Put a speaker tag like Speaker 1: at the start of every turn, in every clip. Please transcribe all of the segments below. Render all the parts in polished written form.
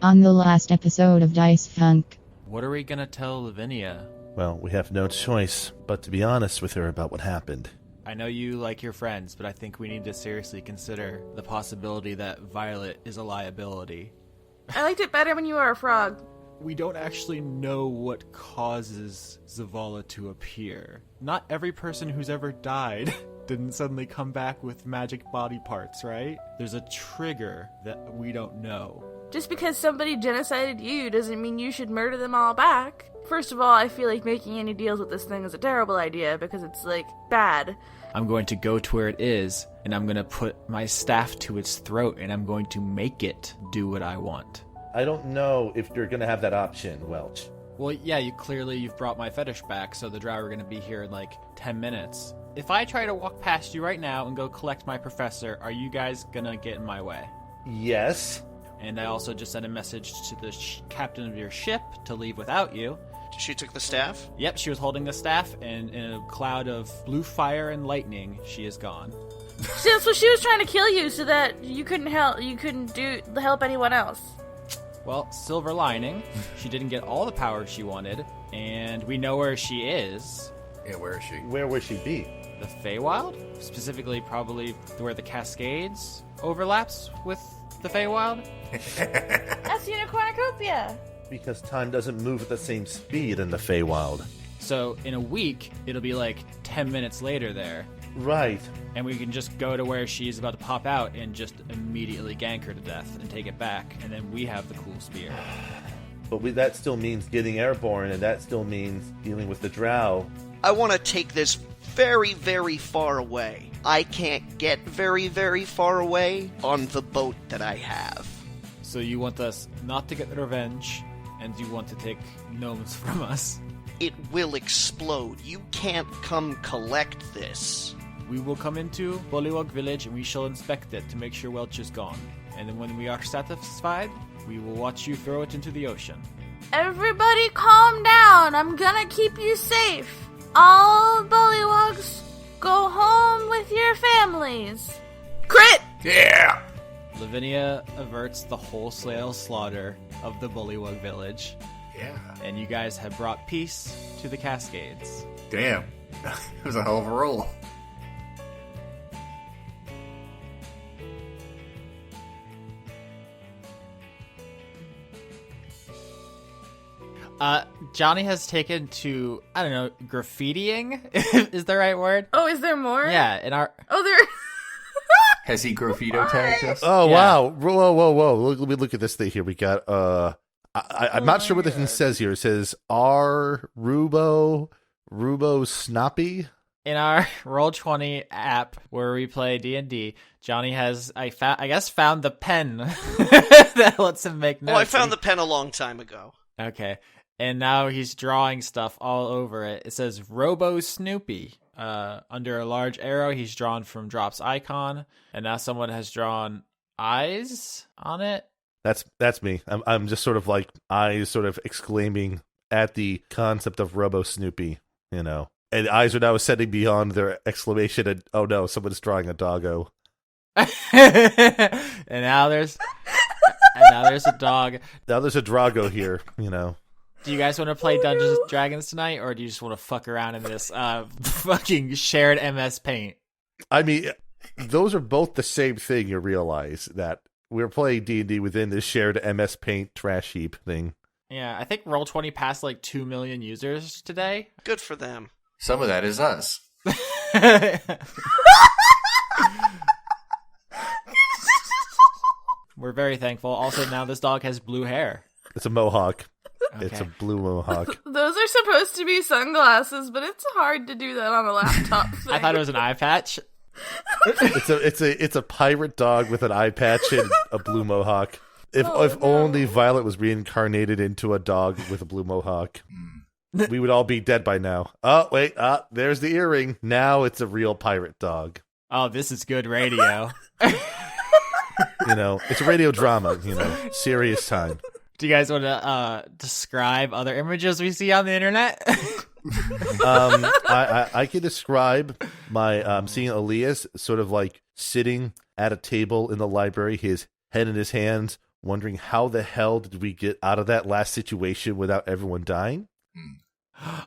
Speaker 1: On the last episode of Dice Funk.
Speaker 2: What are we gonna tell Lavinia?
Speaker 3: Well, we have no choice but to be honest with her about what happened.
Speaker 2: I know you like your friends, but I think we need to seriously consider the possibility that Violet is a liability.
Speaker 4: I liked it better when you were a frog.
Speaker 2: We don't actually know what causes Zavala to appear. Not every person who's ever died didn't suddenly come back with magic body parts, right? There's a trigger that we don't know.
Speaker 4: Just because somebody genocided you doesn't mean you should murder them all back. First of all, I feel like making any deals with this thing is a terrible idea because it's, bad.
Speaker 2: I'm going to go to where it is, and I'm going to put my staff to its throat, and I'm going to make it do what I want.
Speaker 3: I don't know if you're going to have that option, Welch.
Speaker 2: Well, yeah, you've brought my fetish back, so the drow are going to be here in 10 minutes. If I try to walk past you right now and go collect my professor, are you guys going to get in my way?
Speaker 3: Yes.
Speaker 2: And I also just sent a message to the captain of your ship to leave without you.
Speaker 5: She took the staff?
Speaker 2: Yep, she was holding the staff, and in a cloud of blue fire and lightning, she is gone.
Speaker 4: So she was trying to kill you so that you couldn't help anyone else.
Speaker 2: Well, silver lining, she didn't get all the power she wanted, and we know where she is.
Speaker 6: Yeah, where is she?
Speaker 3: Where would she be?
Speaker 2: The Feywild? Specifically, probably where the Cascades overlaps with the Feywild.
Speaker 4: That's Unicornucopia.
Speaker 3: Because time doesn't move at the same speed in the Feywild.
Speaker 2: So in a week, it'll be 10 minutes later there.
Speaker 3: Right.
Speaker 2: And we can just go to where she's about to pop out and just immediately gank her to death and take it back. And then we have the cool spear.
Speaker 3: But that still means getting airborne, and that still means dealing with the drow.
Speaker 5: I want to take this very, very far away. I can't get very, very far away on the boat that I have.
Speaker 2: So you want us not to get revenge, and you want to take gnomes from us.
Speaker 5: It will explode. You can't come collect this.
Speaker 2: We will come into Bullywug Village and we shall inspect it to make sure Welch is gone. And then when we are satisfied, we will watch you throw it into the ocean.
Speaker 4: Everybody calm down. I'm gonna keep you safe. All Bullywugs, go home with your families. Crit!
Speaker 6: Yeah!
Speaker 2: Lavinia averts the wholesale slaughter of the Bullywug Village.
Speaker 6: Yeah.
Speaker 2: And you guys have brought peace to the Cascades.
Speaker 6: Damn. It was a hell of a roll.
Speaker 2: Johnny has taken to, I don't know, graffitiing? Is the right word?
Speaker 4: Oh, is there more?
Speaker 2: Yeah, in our...
Speaker 4: Oh, there...
Speaker 6: Has he graffito tagged us?
Speaker 3: Oh,
Speaker 2: Yeah.
Speaker 3: wow. Whoa. Let me look at this thing here. We got, I'm not sure what the thing says here. It says, R. Rubo Snoppy.
Speaker 2: In our Roll20 app where we play D&D, Johnny has, I guess, found the pen that lets him make notes.
Speaker 5: Oh, I found the pen a long time ago.
Speaker 2: Okay. And now he's drawing stuff all over it. It says Robo Snoopy. Under a large arrow, he's drawn from Drop's icon. And now someone has drawn eyes on it.
Speaker 3: That's me. I'm just sort of eyes sort of exclaiming at the concept of Robo Snoopy, And eyes are now ascending beyond their exclamation and, oh no, someone's drawing a doggo.
Speaker 2: and now there's a dog.
Speaker 3: Now there's a Drago here,
Speaker 2: Do you guys want to play Dungeons and Dragons tonight, or do you just want to fuck around in this fucking shared MS Paint?
Speaker 3: I mean, those are both the same thing, you realize, that we're playing D&D within this shared MS Paint trash heap thing.
Speaker 2: Yeah, I think Roll20 passed 2 million users today.
Speaker 5: Good for them.
Speaker 6: Some of that is us.
Speaker 2: We're very thankful. Also, now this dog has blue hair.
Speaker 3: It's a mohawk.
Speaker 2: Okay.
Speaker 3: It's a blue mohawk.
Speaker 4: Those are supposed to be sunglasses, but it's hard to do that on a laptop thing.
Speaker 2: I thought it was an eye patch.
Speaker 3: It's a pirate dog with an eye patch and a blue mohawk. If only Violet was reincarnated into a dog with a blue mohawk, we would all be dead by now. Oh wait, there's the earring. Now it's a real pirate dog.
Speaker 2: Oh, this is good radio.
Speaker 3: It's a radio drama. Serious time.
Speaker 2: Do you guys want to describe other images we see on the internet?
Speaker 3: I can describe my seeing Alias sort of sitting at a table in the library, his head in his hands, wondering how the hell did we get out of that last situation without everyone dying?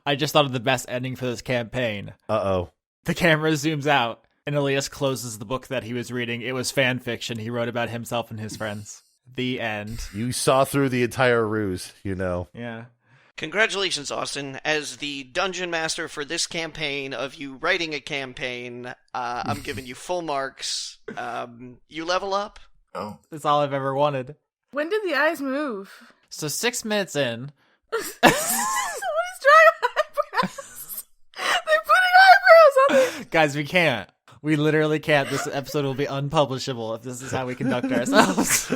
Speaker 2: I just thought of the best ending for this campaign.
Speaker 3: Uh-oh.
Speaker 2: The camera zooms out, and Alias closes the book that he was reading. It was fan fiction he wrote about himself and his friends. The end.
Speaker 3: You saw through the entire ruse, you know.
Speaker 2: Yeah.
Speaker 5: Congratulations, Austin. As the dungeon master for this campaign of you writing a campaign, I'm giving you full marks. You level up?
Speaker 6: Oh.
Speaker 2: That's all I've ever wanted.
Speaker 4: When did the eyes move?
Speaker 2: So 6 minutes in.
Speaker 4: Somebody's drawing eyebrows. They're putting eyebrows on it.
Speaker 2: Guys, we can't. We literally can't. This episode will be unpublishable if this is how we conduct ourselves.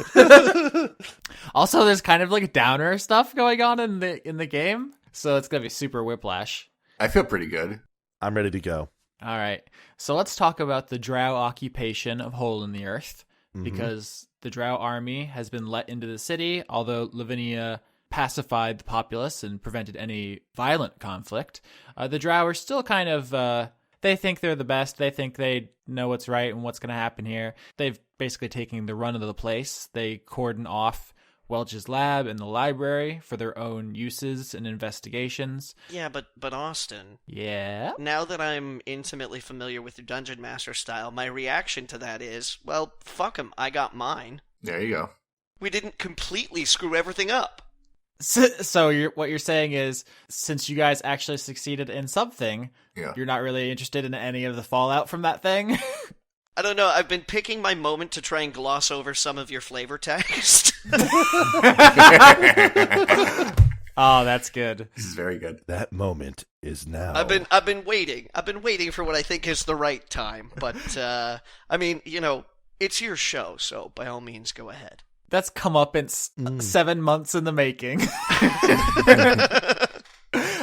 Speaker 2: Also, there's kind of like downer stuff going on in the game, so it's gonna be super whiplash.
Speaker 6: I feel pretty good.
Speaker 3: I'm ready to go.
Speaker 2: All right, so let's talk about the Drow occupation of Hole in the Earth, because the Drow army has been let into the city, although Lavinia pacified the populace and prevented any violent conflict. The Drow are still kind of... they think they're the best. They think they know what's right and what's going to happen here. They've basically taken the run of the place. They cordon off Welch's lab and the library for their own uses and investigations.
Speaker 5: Yeah, but Austin,
Speaker 2: Yeah?
Speaker 5: now that I'm intimately familiar with your Dungeon Master style, my reaction to that is, well, fuck 'em, I got mine.
Speaker 6: There you go.
Speaker 5: We didn't completely screw everything up.
Speaker 2: So what you're saying is, since you guys actually succeeded in something,
Speaker 6: Yeah.
Speaker 2: you're not really interested in any of the fallout from that thing?
Speaker 5: I don't know, I've been picking my moment to try and gloss over some of your flavor text.
Speaker 2: Oh, that's good.
Speaker 6: This is very good.
Speaker 3: That moment is now.
Speaker 5: I've been waiting. I've been waiting for what I think is the right time. But I mean, you know, it's your show, so by all means go ahead.
Speaker 2: That's come up in 7 months in the making.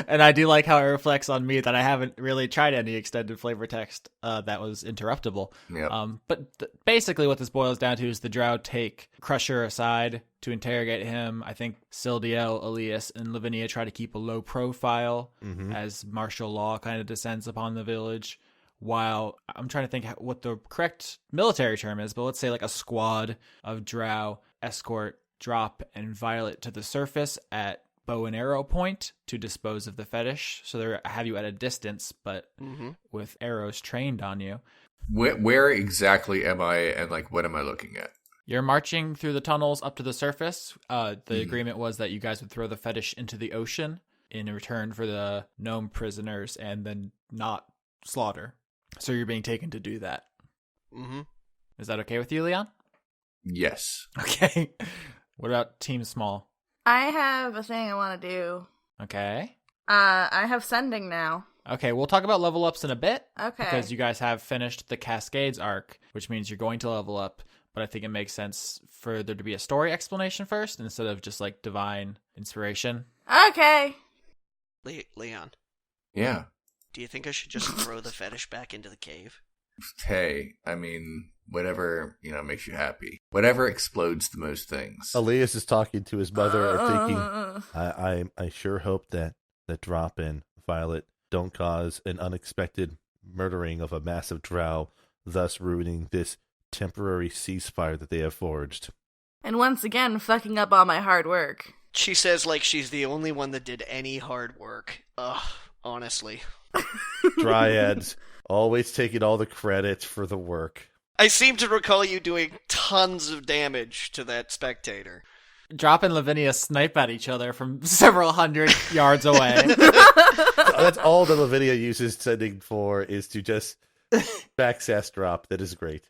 Speaker 2: And I do like how it reflects on me that I haven't really tried any extended flavor text that was interruptible.
Speaker 6: Yep.
Speaker 2: But basically what this boils down to is the Drow take Crusher aside to interrogate him. I think Sildiel, Alias, and Lavinia try to keep a low profile as martial law kind of descends upon the village. While I'm trying to think what the correct military term is, but let's say like a squad of Drow escort Drop and Violet to the surface at bow and arrow point to dispose of the fetish. So they have you at a distance, but with arrows trained on you.
Speaker 6: Where exactly am I, and like what am I looking at?
Speaker 2: You're marching through the tunnels up to the surface. The agreement was that you guys would throw the fetish into the ocean in return for the gnome prisoners and then not slaughter. So you're being taken to do that. Is that okay with you, Leon?
Speaker 6: Yes.
Speaker 2: Okay. What about Team Small?
Speaker 4: I have a thing I want to do.
Speaker 2: Okay.
Speaker 4: I have sending now.
Speaker 2: Okay, we'll talk about level ups in a bit.
Speaker 4: Okay.
Speaker 2: Because you guys have finished the Cascades arc, which means you're going to level up. But I think it makes sense for there to be a story explanation first instead of just like divine inspiration.
Speaker 4: Okay.
Speaker 5: Leon,
Speaker 6: Yeah.
Speaker 5: do you think I should just throw the fetish back into the cave?
Speaker 6: Hey, I mean, whatever, makes you happy. Whatever explodes the most things.
Speaker 3: Alias is talking to his mother, thinking, I sure hope that Drop and Violet don't cause an unexpected murdering of a massive drow, thus ruining this temporary ceasefire that they have forged.
Speaker 4: And once again, fucking up all my hard work.
Speaker 5: She says like she's the only one that did any hard work. Ugh, honestly.
Speaker 3: Dryads, always taking all the credit for the work.
Speaker 5: I seem to recall you doing tons of damage to that spectator.
Speaker 2: Drop and Lavinia snipe at each other from several hundred yards away.
Speaker 3: That's all that Lavinia uses sending for, is to just backsass Drop. That is great.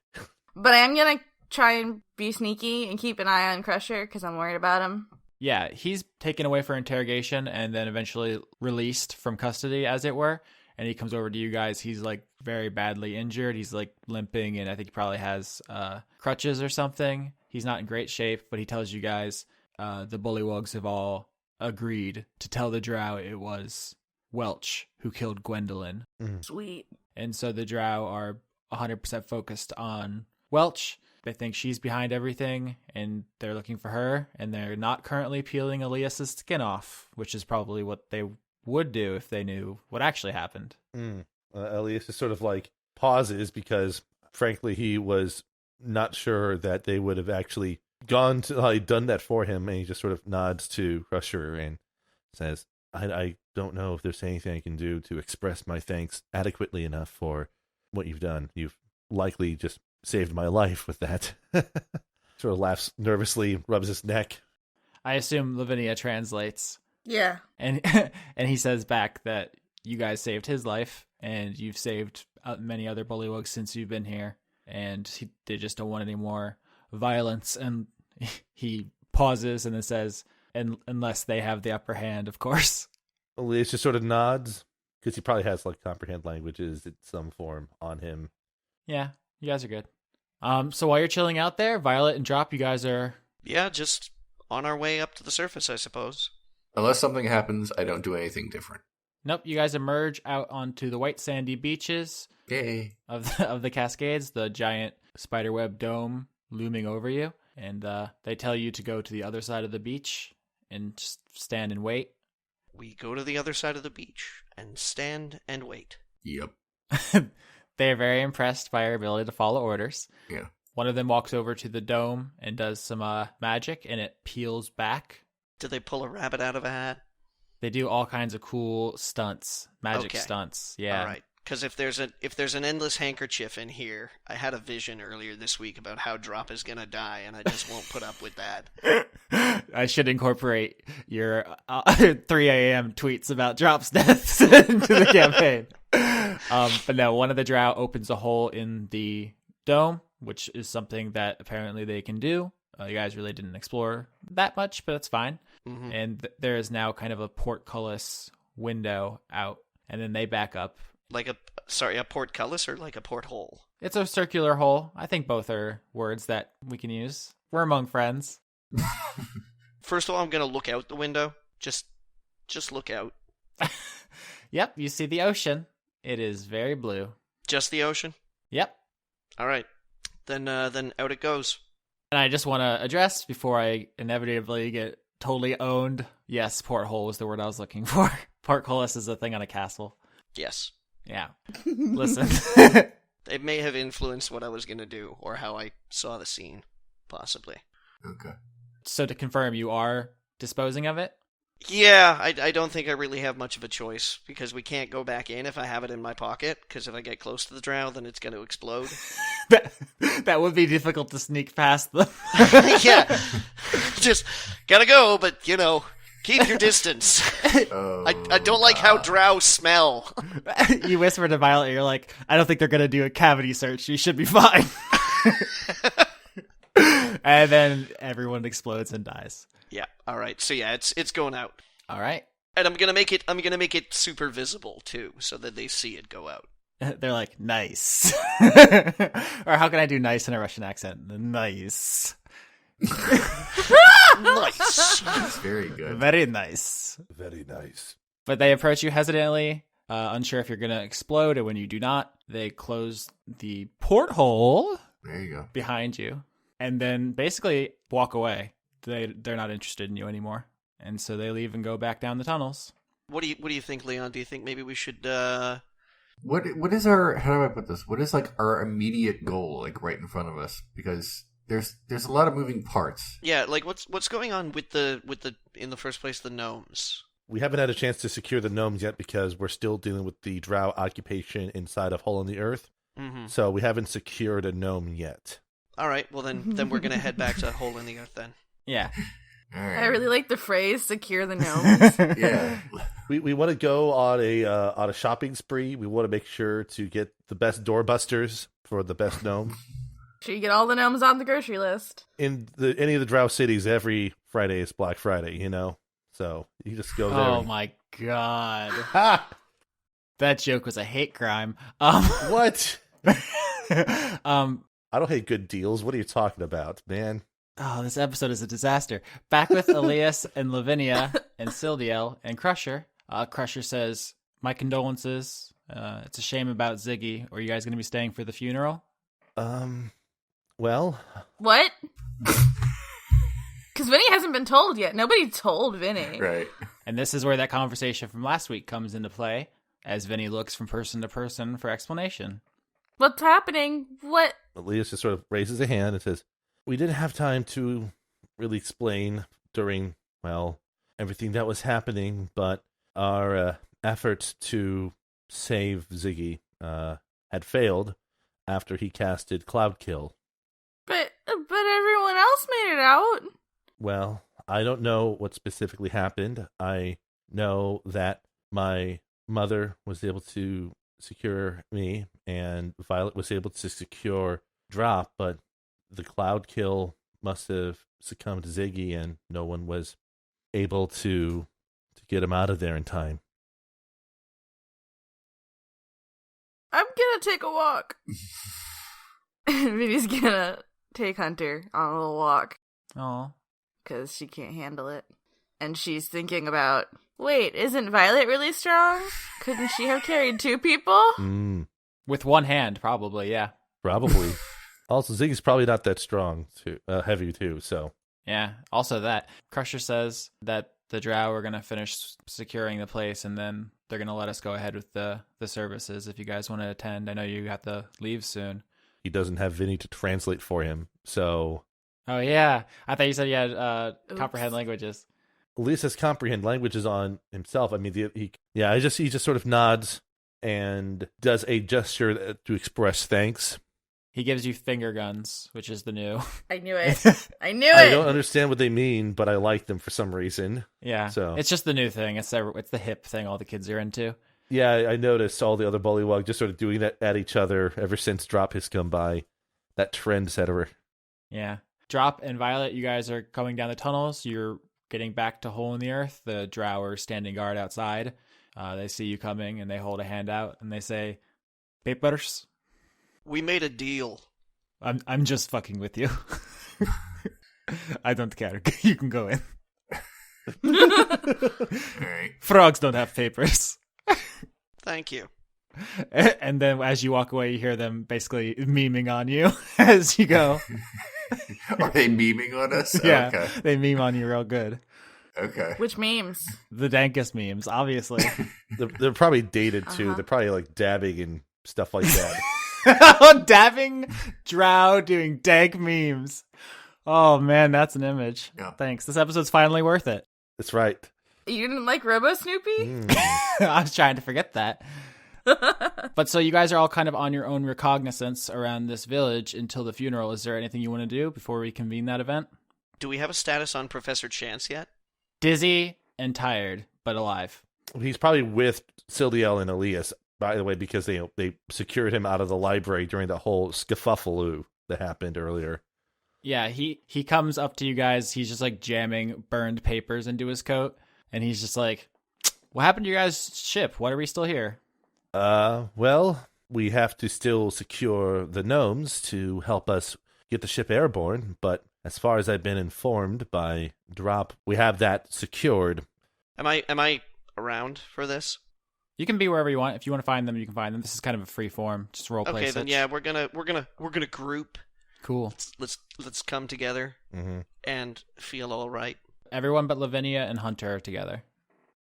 Speaker 4: But I am going to try and be sneaky and keep an eye on Crusher because I'm worried about him.
Speaker 2: Yeah, he's taken away for interrogation and then eventually released from custody, as it were. And he comes over to you guys. He's like very badly injured. He's like limping, and I think he probably has crutches or something. He's not in great shape, but he tells you guys the bullywugs have all agreed to tell the Drow it was Welch who killed Gwendolyn.
Speaker 4: Sweet.
Speaker 2: And so the Drow are 100% focused on Welch. They think she's behind everything, and they're looking for her, and they're not currently peeling Elias's skin off, which is probably what they would do if they knew what actually happened.
Speaker 3: Elias is sort of like pauses because, frankly, he was not sure that they would have actually done that for him, and he just sort of nods to Crusher and says, I don't know if there's anything I can do to express my thanks adequately enough for what you've done. You've likely just saved my life with that. Sort of laughs nervously, rubs his neck.
Speaker 7: I assume Lavinia translates.
Speaker 4: Yeah.
Speaker 7: And and he says back that you guys saved his life, and you've saved many other bullywugs since you've been here, and they just don't want any more violence. And he pauses and then says, unless they have the upper hand, of course.
Speaker 3: Elias just sort of nods, because he probably has like comprehend languages in some form on him.
Speaker 7: Yeah, you guys are good. So while you're chilling out there, Violet and Drop, you guys are...
Speaker 5: Yeah, just on our way up to the surface, I suppose.
Speaker 6: Unless something happens, I don't do anything different.
Speaker 7: Nope, you guys emerge out onto the white sandy beaches
Speaker 6: Yay.
Speaker 7: of the Cascades, the giant spiderweb dome looming over you, and they tell you to go to the other side of the beach and just stand and wait.
Speaker 5: We go to the other side of the beach and stand and wait.
Speaker 6: Yep.
Speaker 7: They are very impressed by our ability to follow orders.
Speaker 6: Yeah.
Speaker 7: One of them walks over to the dome and does some magic, and it peels back.
Speaker 5: Did they pull a rabbit out of a hat?
Speaker 7: They do all kinds of cool stunts, magic
Speaker 5: Okay.
Speaker 7: stunts. Yeah.
Speaker 5: All right. Because if there's an endless handkerchief in here, I had a vision earlier this week about how Drop is gonna die, and I just won't put up with that.
Speaker 7: I should incorporate your 3 a.m. tweets about Drop's deaths into the campaign. But no, one of the drow opens a hole in the dome, which is something that apparently they can do. You guys really didn't explore that much, but it's fine.
Speaker 5: Mm-hmm.
Speaker 7: And there is now kind of a portcullis window out, and then they back up.
Speaker 5: Like a portcullis or like a porthole?
Speaker 7: It's a circular hole. I think both are words that we can use. We're among friends.
Speaker 5: First of all, I'm gonna look out the window. Just look out.
Speaker 7: Yep, you see the ocean. It is very blue.
Speaker 5: Just the ocean?
Speaker 7: Yep.
Speaker 5: All right. Then out it goes.
Speaker 7: And I just want to address before I inevitably get totally owned. Yes, porthole was the word I was looking for. Portcullis is a thing on a castle.
Speaker 5: Yes.
Speaker 7: Yeah. Listen.
Speaker 5: It may have influenced what I was going to do, or how I saw the scene, possibly.
Speaker 6: Okay.
Speaker 7: So to confirm, you are disposing of it?
Speaker 5: Yeah, I don't think I really have much of a choice, because we can't go back in if I have it in my pocket, because if I get close to the drow, then it's going to explode.
Speaker 7: That would be difficult to sneak past them.
Speaker 5: Yeah. Just gotta go, but, keep your distance.
Speaker 6: Oh,
Speaker 5: I don't like how drow smell.
Speaker 7: You whisper to Violet, you're like, I don't think they're going to do a cavity search. You should be fine. And then everyone explodes and dies.
Speaker 5: Yeah, alright. So yeah, it's going out.
Speaker 7: All right.
Speaker 5: And I'm gonna make it super visible too, so that they see it go out.
Speaker 7: They're like, nice. Or how can I do nice in a Russian accent? Nice.
Speaker 5: Nice.
Speaker 6: That's very good.
Speaker 7: Very nice.
Speaker 3: Very nice.
Speaker 7: But they approach you hesitantly, unsure if you're going to explode, and when you do not, they close the porthole
Speaker 6: There you go.
Speaker 7: behind you, and then basically walk away. They're not interested in you anymore, and so they leave and go back down the tunnels.
Speaker 5: What do you think, Leon? Do you think maybe we should
Speaker 6: What is our, how do I put this? What is like our immediate goal, like right in front of us? Because there's a lot of moving parts.
Speaker 5: Yeah, like what's going on with the in the first place, the gnomes?
Speaker 3: We haven't had a chance to secure the gnomes yet because we're still dealing with the drow occupation inside of Hole in the Earth.
Speaker 5: Mm-hmm.
Speaker 3: So we haven't secured a gnome yet.
Speaker 5: All right, well then we're gonna head back to Hole in the Earth then.
Speaker 7: Yeah.
Speaker 6: All right.
Speaker 4: I really like the phrase "secure the gnomes."
Speaker 6: Yeah.
Speaker 3: We want to go on a shopping spree. We want to make sure to get the best doorbusters for the best gnome.
Speaker 4: Sure, you get all the gnomes on the grocery list.
Speaker 3: In any of the drow cities, every Friday is Black Friday, So you just go there.
Speaker 7: Oh my god.
Speaker 3: Ha!
Speaker 7: That joke was a hate crime.
Speaker 3: What? I
Speaker 7: Um,
Speaker 3: don't hate good deals. What are you talking about, man?
Speaker 7: Oh, this episode is a disaster. Back with Alias and Lavinia and Sildiel and Crusher. Crusher says, my condolences. It's a shame about Ziggy. Are you guys going to be staying for the funeral?
Speaker 3: Well,
Speaker 4: What? Because Vinny hasn't been told yet. Nobody told Vinny.
Speaker 6: Right.
Speaker 7: And this is where that conversation from last week comes into play, as Vinny looks from person to person for explanation.
Speaker 4: What's happening? What?
Speaker 3: Elias just sort of raises a hand and says, we didn't have time to really explain during, well, everything that was happening, but our efforts to save Ziggy had failed after he casted Cloud Kill.
Speaker 4: But everyone else made it out.
Speaker 3: Well, I don't know what specifically happened. I know that my mother was able to secure me, and Violet was able to secure Drop, but the Cloud Kill must have succumbed to Ziggy, and no one was able to get him out of there in time.
Speaker 4: I'm gonna take a walk. Vinny's gonna take Hunter on a little walk.
Speaker 7: Oh,
Speaker 4: Because she can't handle it. And she's thinking about, wait, isn't Violet really strong? Couldn't she have carried 2 people?
Speaker 7: with one hand, probably. Yeah,
Speaker 3: Probably. Also, Ziggy's probably not that strong, heavy too, so.
Speaker 7: yeah. Also, that Crusher says that the Drow are gonna finish securing the place, and then they're gonna let us go ahead with the services. If you guys want to attend, I know you have to leave soon.
Speaker 3: He doesn't have Vinny to translate for him, so.
Speaker 7: Oh yeah, I thought you said you had
Speaker 4: Oops.
Speaker 7: comprehend languages.
Speaker 3: Elias has comprehend languages on himself. I mean, he just sort of nods and does a gesture to express thanks.
Speaker 7: He gives you finger guns, which is the new.
Speaker 4: I knew it. I knew
Speaker 3: I
Speaker 4: it.
Speaker 3: don't understand what they mean, but I like them for some reason.
Speaker 7: Yeah,
Speaker 3: So.
Speaker 7: it's just the new thing. It's the hip thing all the kids are into.
Speaker 3: Yeah, I noticed all the other bullywug just sort of doing that at each other ever since Drop has come by. That trend setter.
Speaker 7: Yeah. Drop and Violet, you guys are coming down the tunnels. You're getting back to Hole in the Earth. The Drow are standing guard outside. They see you coming, and they hold a hand out, and they say, "Papers."
Speaker 5: We made a deal.
Speaker 7: I'm just fucking with you. I don't care. You can go in.
Speaker 6: Alright.
Speaker 7: Frogs don't have papers.
Speaker 5: Thank you.
Speaker 7: And then as you walk away, you hear them basically memeing on you as you go.
Speaker 6: Are they memeing on us?
Speaker 7: Yeah,
Speaker 6: Okay.
Speaker 7: they meme on you real good.
Speaker 6: Okay.
Speaker 4: Which memes?
Speaker 7: The dankest memes, obviously.
Speaker 3: They're probably dated too.
Speaker 4: Uh-huh.
Speaker 3: They're probably like dabbing and stuff like that.
Speaker 7: Dabbing Drow doing dank memes. Oh man, that's an image.
Speaker 6: Yeah.
Speaker 7: Thanks. This episode's finally worth it.
Speaker 3: That's right.
Speaker 4: You didn't like Robo Snoopy?
Speaker 7: I was trying to forget that. But so you guys are all kind of on your own recognizance around this village until the funeral. Is there anything you want to do before we convene that event?
Speaker 5: Do we have a status on Professor Chance yet?
Speaker 7: Dizzy and tired, but alive.
Speaker 3: He's probably with Sildiel and Elias, by the way, because they secured him out of the library during the whole skefuffaloo that happened earlier.
Speaker 7: Yeah, he comes up to you guys. He's just like jamming burned papers into his coat. And he's just like, what happened to your guys' ship? Why are we still here?
Speaker 3: Well, we have to still secure the gnomes to help us get the ship airborne, but as far as I've been informed by Drop, we have that secured.
Speaker 5: Am I around for this?
Speaker 7: You can be wherever you want. If you want to find them, you can find them. This is kind of a free form, just role play.
Speaker 5: Okay, then yeah, we're gonna group.
Speaker 7: Cool.
Speaker 5: Let's come together and feel all right.
Speaker 7: Everyone but Lavinia and Hunter are together.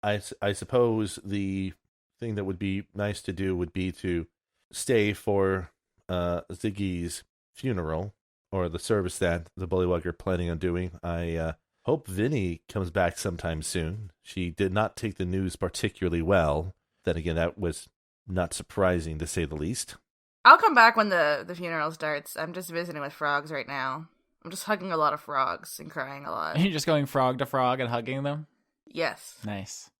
Speaker 3: I suppose the thing that would be nice to do would be to stay for Ziggy's funeral, or the service that the Bullywug are planning on doing. I hope Vinny comes back sometime soon. She did not take the news particularly well. Then again, that was not surprising, to say the least.
Speaker 4: I'll come back when the funeral starts. I'm just visiting with frogs right now. I'm just hugging a lot of frogs and crying a lot.
Speaker 7: Are you just going frog to frog and hugging them?
Speaker 4: Yes.
Speaker 7: Nice.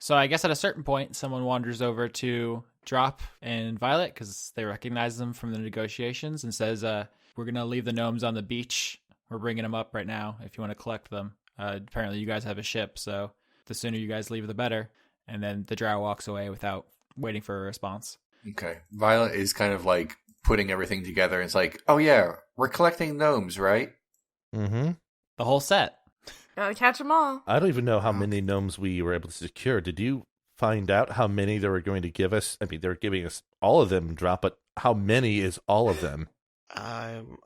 Speaker 7: So I guess at a certain point, someone wanders over to Drop and Violet, because they recognize them from the negotiations, and says, we're going to leave the gnomes on the beach. We're bringing them up right now if you want to collect them. Apparently you guys have a ship, so the sooner you guys leave, the better. And then the Drow walks away without waiting for a response.
Speaker 6: Okay. Violet is kind of like putting everything together. And it's like, oh yeah, we're collecting gnomes, right?
Speaker 3: Mm-hmm.
Speaker 7: The whole set.
Speaker 4: Gotta catch them all.
Speaker 3: I don't even know how many gnomes we were able to secure. Did you find out how many they were going to give us? I mean, they were giving us all of them, Drop, but how many is all of them?
Speaker 5: I'm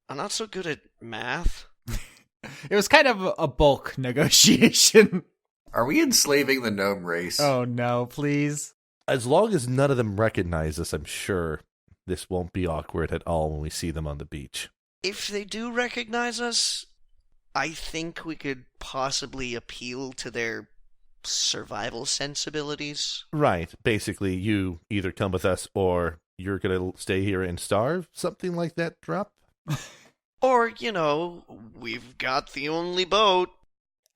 Speaker 5: not so good at math.
Speaker 7: It was kind of a bulk negotiation.
Speaker 6: Are we enslaving the gnome race?
Speaker 7: Oh no, please.
Speaker 3: As long as none of them recognize us, I'm sure this won't be awkward at all when we see them on the beach.
Speaker 5: If they do recognize us, I think we could possibly appeal to their survival sensibilities.
Speaker 3: Right. Basically, you either come with us or you're going to stay here and starve. Something like that, Drop?
Speaker 5: Or, we've got the only boat.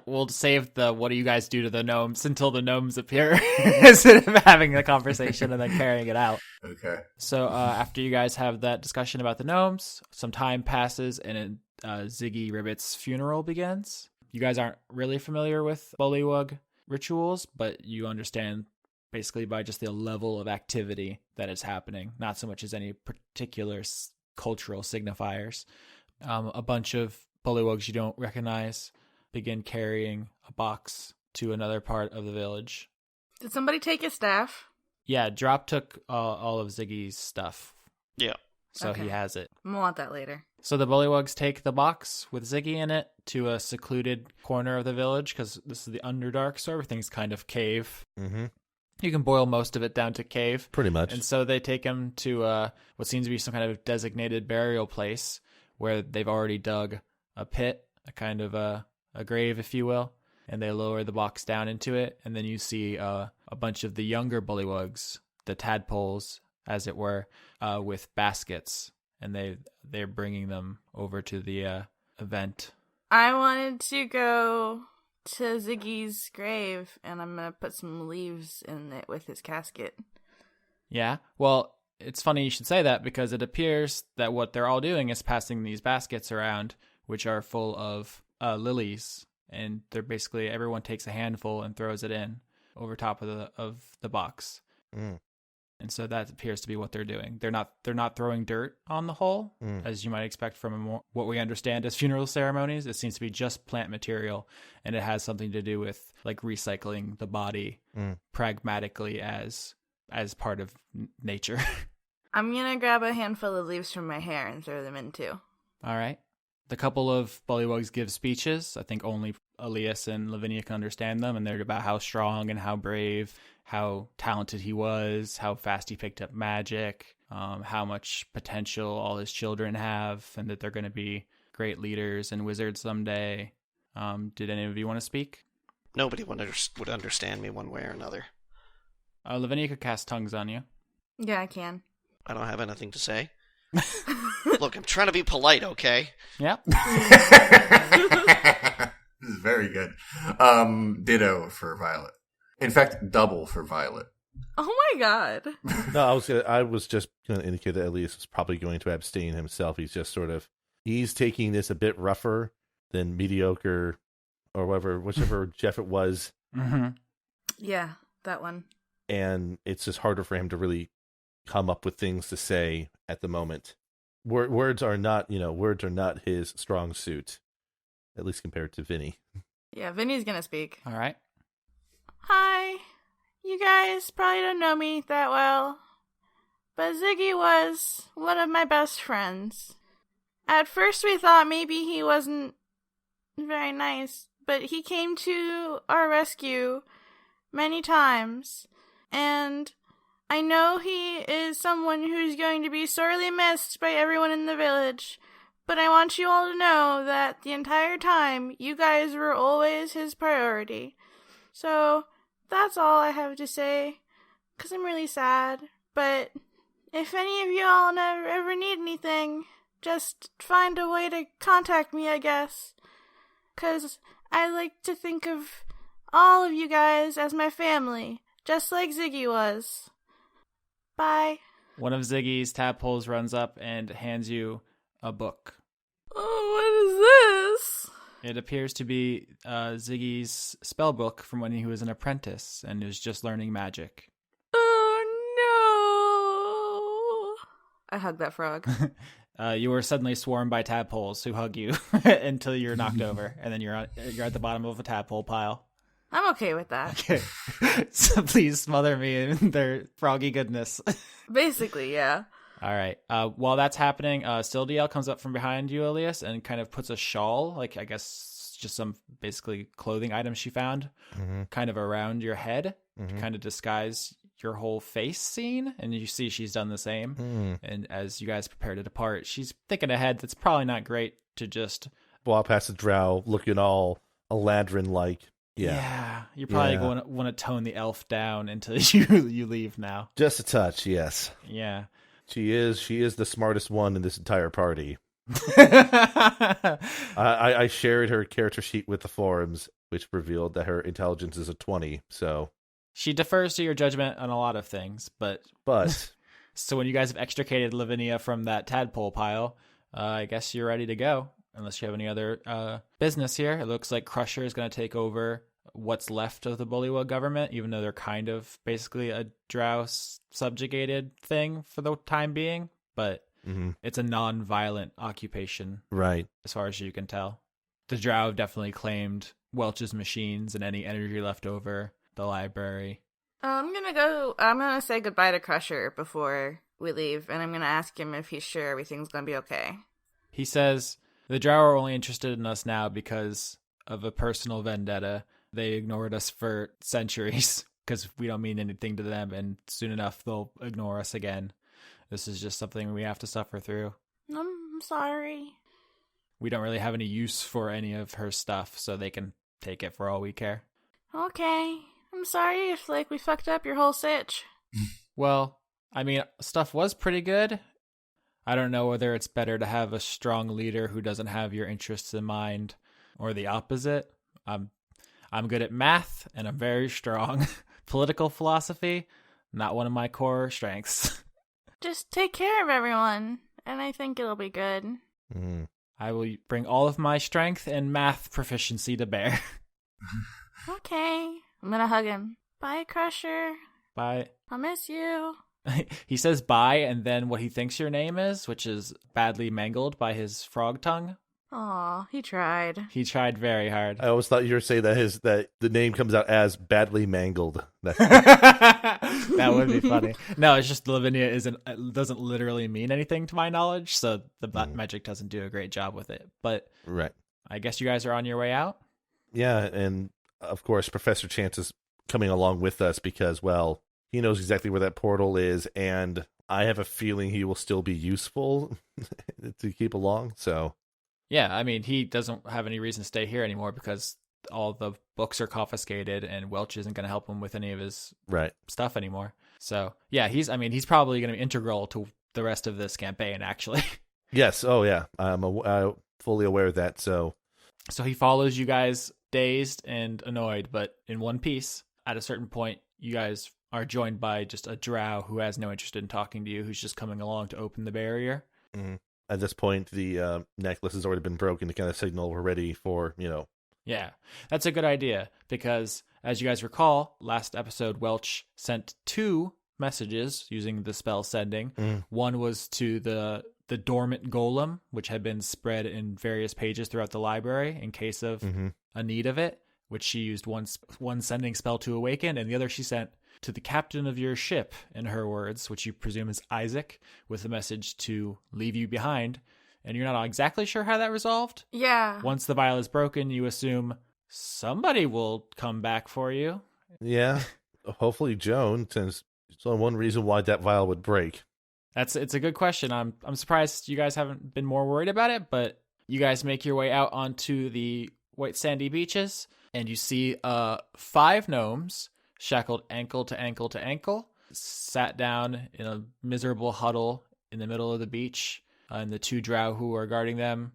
Speaker 7: We'll save the what do you guys do to the gnomes until the gnomes appear instead of having the conversation and then carrying it out.
Speaker 6: Okay.
Speaker 7: So after you guys have that discussion about the gnomes, some time passes and Ziggy Ribbit's funeral begins. You guys aren't really familiar with Bullywug rituals, but you understand basically by just the level of activity that is happening, not so much as any particular cultural signifiers. A bunch of Bullywugs you don't recognize begin carrying a box to another part of the village.
Speaker 4: Did somebody take his staff?
Speaker 7: Yeah, Drop took all of Ziggy's stuff.
Speaker 5: Yeah.
Speaker 7: So
Speaker 4: Okay.
Speaker 7: he has it.
Speaker 4: I'm gonna want that later.
Speaker 7: So the Bullywugs take the box with Ziggy in it to a secluded corner of the village because this is the Underdark, so everything's kind of cave.
Speaker 3: Mm-hmm.
Speaker 7: You can boil most of it down to cave.
Speaker 3: Pretty much.
Speaker 7: And so they take him to what seems to be some kind of designated burial place where they've already dug a pit, a kind of a grave, if you will, and they lower the box down into it. And then you see a bunch of the younger Bullywugs, the tadpoles, as it were, with baskets. And they're bringing them over to the event.
Speaker 4: I wanted to go to Ziggy's grave, and I'm gonna put some leaves in it with his casket.
Speaker 7: Yeah, well, it's funny you should say that because it appears that what they're all doing is passing these baskets around, which are full of lilies, and they're basically everyone takes a handful and throws it in over top of the box.
Speaker 3: Mm.
Speaker 7: And so that appears to be what they're doing. They're not throwing dirt on the whole, as you might expect from what we understand as funeral ceremonies. It seems to be just plant material, and it has something to do with like recycling the body pragmatically as part of nature.
Speaker 4: I'm gonna grab a handful of leaves from my hair and throw them in too.
Speaker 7: All right. The couple of Bullywugs give speeches. I think only Alias and Lavinia can understand them, and they're about how strong and how brave, how talented he was, how fast he picked up magic, how much potential all his children have, and that they're going to be great leaders and wizards someday. Did any of you want to speak?
Speaker 5: Nobody would understand me one way or another.
Speaker 7: Lavinia could cast tongues on you.
Speaker 4: Yeah, I can.
Speaker 5: I don't have anything to say. Look, I'm trying to be polite, okay?
Speaker 7: Yeah.
Speaker 6: This is very good. Ditto for Violet. In fact, double for Violet.
Speaker 4: Oh my god.
Speaker 3: No, I was just going to indicate that Elias is probably going to abstain himself. He's just he's taking this a bit rougher than mediocre or whichever Jeff it was.
Speaker 7: Mm-hmm.
Speaker 4: Yeah, that one.
Speaker 3: And it's just harder for him to really come up with things to say at the moment. Words are not his strong suit, at least compared to Vinny.
Speaker 4: Yeah, Vinny's gonna speak.
Speaker 7: All right.
Speaker 4: Hi. You guys probably don't know me that well, but Ziggy was one of my best friends. At first we thought maybe he wasn't very nice, but he came to our rescue many times, and I know he is someone who's going to be sorely missed by everyone in the village, but I want you all to know that the entire time, you guys were always his priority. So, that's all I have to say, because I'm really sad, but if any of y'all ever need anything, just find a way to contact me, I guess, because I like to think of all of you guys as my family, just like Ziggy was. Bye.
Speaker 7: One of Ziggy's tadpoles runs up and hands you a book.
Speaker 4: Oh, what is this?
Speaker 7: It appears to be Ziggy's spell book from when he was an apprentice and is just learning magic.
Speaker 4: Oh, no. I hug that frog.
Speaker 7: You were suddenly swarmed by tadpoles who hug you until you're knocked over, and then you're at the bottom of a tadpole pile.
Speaker 4: I'm okay with that.
Speaker 7: Okay. So please smother me in their froggy goodness.
Speaker 4: Basically, yeah.
Speaker 7: All right. While that's happening, Sildiel comes up from behind you, Elias, and kind of puts a shawl, like I guess just some basically clothing items she found, kind of around your head to kind of disguise your whole face scene. And you see she's done the same. And as you guys prepare to depart, she's thinking ahead that's probably not great to just
Speaker 3: walk past the drow looking all Eladrin-like. Yeah.
Speaker 7: You're probably going to want to tone the elf down until you leave now.
Speaker 3: Just a touch, yes.
Speaker 7: Yeah.
Speaker 3: She is the smartest one in this entire party. I shared her character sheet with the forums, which revealed that her intelligence is a 20, so...
Speaker 7: She defers to your judgment on a lot of things, but... So when you guys have extricated Lavinia from that tadpole pile, I guess you're ready to go. Unless you have any other business here. It looks like Crusher is going to take over what's left of the Bullywug government, even though they're kind of basically a drow subjugated thing for the time being. But it's a non-violent occupation.
Speaker 3: Right.
Speaker 7: As far as you can tell. The drow have definitely claimed Welch's machines and any energy left over, the library.
Speaker 4: I'm gonna say goodbye to Crusher before we leave, and I'm gonna ask him if he's sure everything's gonna be okay.
Speaker 7: He says... The drow are only interested in us now because of a personal vendetta. They ignored us for centuries because we don't mean anything to them, and soon enough they'll ignore us again. This is just something we have to suffer through.
Speaker 4: I'm sorry.
Speaker 7: We don't really have any use for any of her stuff, so they can take it for all we care.
Speaker 4: Okay. I'm sorry if, we fucked up your whole sitch.
Speaker 7: Well, I mean, stuff was pretty good. I don't know whether it's better to have a strong leader who doesn't have your interests in mind or the opposite. I'm good at math and I'm very strong. Political philosophy, not one of my core strengths.
Speaker 4: Just take care of everyone, and I think it'll be good.
Speaker 7: I will bring all of my strength and math proficiency to bear.
Speaker 4: Okay. I'm gonna hug him. Bye, Crusher.
Speaker 7: Bye.
Speaker 4: I'll miss you.
Speaker 7: He says bye, and then what he thinks your name is, which is badly mangled by his frog tongue.
Speaker 4: Aw, he tried.
Speaker 7: He tried very hard.
Speaker 3: I always thought you were saying that the name comes out as badly mangled.
Speaker 7: That would be funny. No, it's just Lavinia doesn't literally mean anything to my knowledge, so the magic doesn't do a great job with it. But
Speaker 3: right.
Speaker 7: I guess you guys are on your way out?
Speaker 3: Yeah, and of course Professor Chance is coming along with us because, well, he knows exactly where that portal is, and I have a feeling he will still be useful to keep along, so...
Speaker 7: Yeah, I mean, he doesn't have any reason to stay here anymore because all the books are confiscated, and Welch isn't going to help him with any of his stuff anymore. So, yeah, he's probably going to be integral to the rest of this campaign, actually.
Speaker 3: Yes, oh yeah, I'm fully aware of that, so...
Speaker 7: So he follows you guys dazed and annoyed, but in one piece. At a certain point, you guys... are joined by just a drow who has no interest in talking to you, who's just coming along to open the barrier.
Speaker 3: At this point, the necklace has already been broken to kind of signal we're ready for,
Speaker 7: Yeah, that's a good idea, because as you guys recall, last episode, Welch sent 2 messages using the spell sending. One was to the dormant golem, which had been spread in various pages throughout the library in case of a need of it, which she used one sending spell to awaken, and the other she sent to the captain of your ship, in her words, which you presume is Isaac, with a message to leave you behind. And you're not exactly sure how that resolved?
Speaker 4: Yeah.
Speaker 7: Once the vial is broken, you assume somebody will come back for you.
Speaker 3: Yeah. Hopefully Joan, since it's only one reason why that vial would break.
Speaker 7: It's a good question. I'm surprised you guys haven't been more worried about it, but you guys make your way out onto the white sandy beaches, and you see 5 gnomes shackled ankle to ankle to ankle, sat down in a miserable huddle in the middle of the beach, and the 2 drow who are guarding them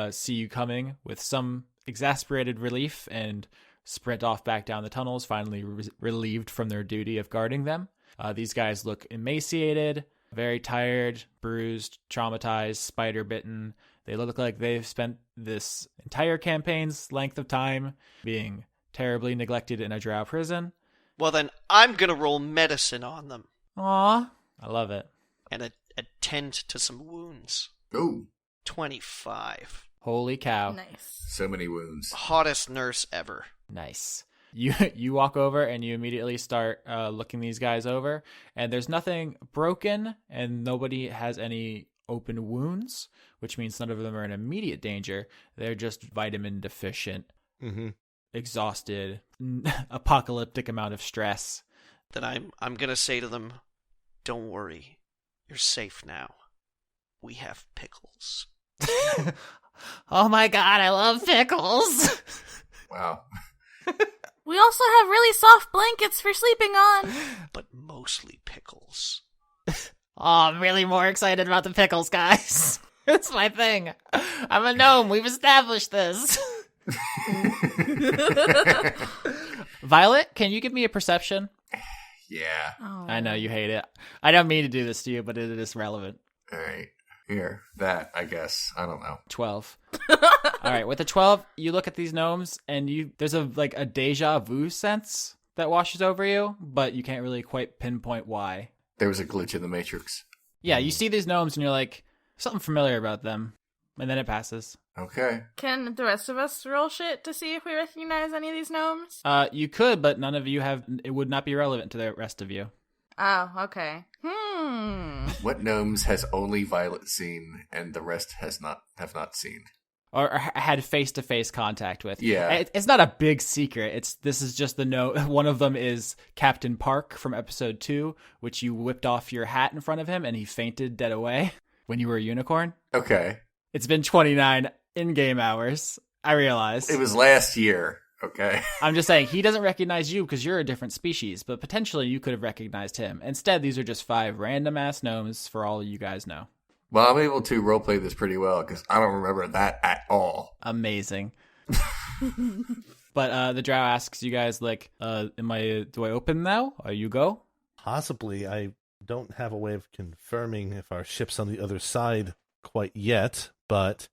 Speaker 7: see you coming with some exasperated relief and sprint off back down the tunnels, finally relieved from their duty of guarding them. These guys look emaciated, very tired, bruised, traumatized, spider-bitten. They look like they've spent this entire campaign's length of time being terribly neglected in a drow prison.
Speaker 5: Well, then I'm going to roll medicine on them.
Speaker 7: Aw, I love it.
Speaker 5: And attend to some wounds.
Speaker 6: Oh.
Speaker 5: 25.
Speaker 7: Holy cow.
Speaker 4: Nice.
Speaker 6: So many wounds.
Speaker 5: Hottest nurse ever.
Speaker 7: Nice. You walk over and you immediately start looking these guys over, and there's nothing broken, and nobody has any open wounds, which means none of them are in immediate danger. They're just vitamin deficient. Exhausted, apocalyptic amount of stress.
Speaker 5: Then I'm gonna say to them, don't worry, you're safe now. We have pickles.
Speaker 7: Oh my god, I love pickles.
Speaker 6: Wow.
Speaker 4: We also have really soft blankets for sleeping on.
Speaker 5: But mostly pickles.
Speaker 7: Oh, I'm really more excited about the pickles, guys. It's my thing. I'm a gnome. We've established this. Violet, can you give me a perception?
Speaker 6: Yeah.
Speaker 4: Oh.
Speaker 7: I know you hate it. I don't mean to do this to you, but it is relevant.
Speaker 6: All right. Here. That, I guess. I don't know.
Speaker 7: 12. All right, with the 12, you look at these gnomes, and there's a deja vu sense that washes over you, but you can't really quite pinpoint why.
Speaker 6: There was a glitch in the Matrix.
Speaker 7: Yeah, you see these gnomes, and you're like, something familiar about them, and then it passes.
Speaker 6: Okay.
Speaker 4: Can the rest of us roll shit to see if we recognize any of these gnomes?
Speaker 7: You could, but none of you have. It would not be relevant to the rest of you.
Speaker 4: Oh, okay.
Speaker 6: What gnomes has only Violet seen and the rest have not seen?
Speaker 7: Or had face-to-face contact with.
Speaker 6: Yeah.
Speaker 7: It's not a big secret. This is just one of them is Captain Park from episode 2, which you whipped off your hat in front of him and he fainted dead away when you were a unicorn.
Speaker 6: Okay.
Speaker 7: It's been 29 in-game hours, I realized.
Speaker 6: It was last year. Okay.
Speaker 7: I'm just saying, he doesn't recognize you because you're a different species, but potentially you could have recognized him. Instead, these are just 5 random-ass gnomes for all you guys know.
Speaker 6: Well, I'm able to roleplay this pretty well because I don't remember that at all.
Speaker 7: Amazing. But the drow asks you guys, do I open now? Or you go?
Speaker 3: Possibly. I don't have a way of confirming if our ship's on the other side quite yet, but...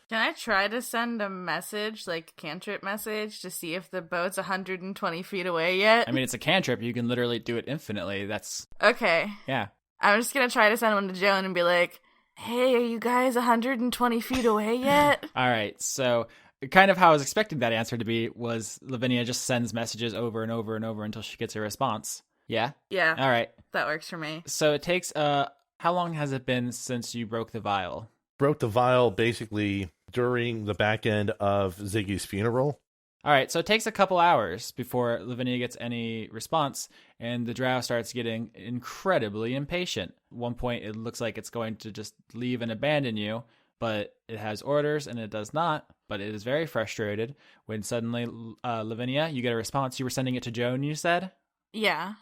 Speaker 4: Can I try to send a message, like a cantrip message, to see if the boat's 120 feet away yet?
Speaker 7: I mean, it's a cantrip. You can literally do it infinitely. That's...
Speaker 4: Okay.
Speaker 7: Yeah.
Speaker 4: I'm just gonna try to send one to Joan and be like, hey, are you guys 120 feet away yet?
Speaker 7: All right, so kind of how I was expecting that answer to be was Lavinia just sends messages over and over and over until she gets a response. Yeah?
Speaker 4: Yeah.
Speaker 7: All right.
Speaker 4: That works for me.
Speaker 7: So it takes, how long has it been since you broke the vial?
Speaker 3: Broke the vial basically during the back end of Ziggy's funeral.
Speaker 7: All right, so it takes a couple hours before Lavinia gets any response, and the drow starts getting incredibly impatient. At one point, it looks like it's going to just leave and abandon you, but it has orders, and it does not. But it is very frustrated when suddenly, Lavinia, you get a response. You were sending it to Joan, you said?
Speaker 4: Yeah.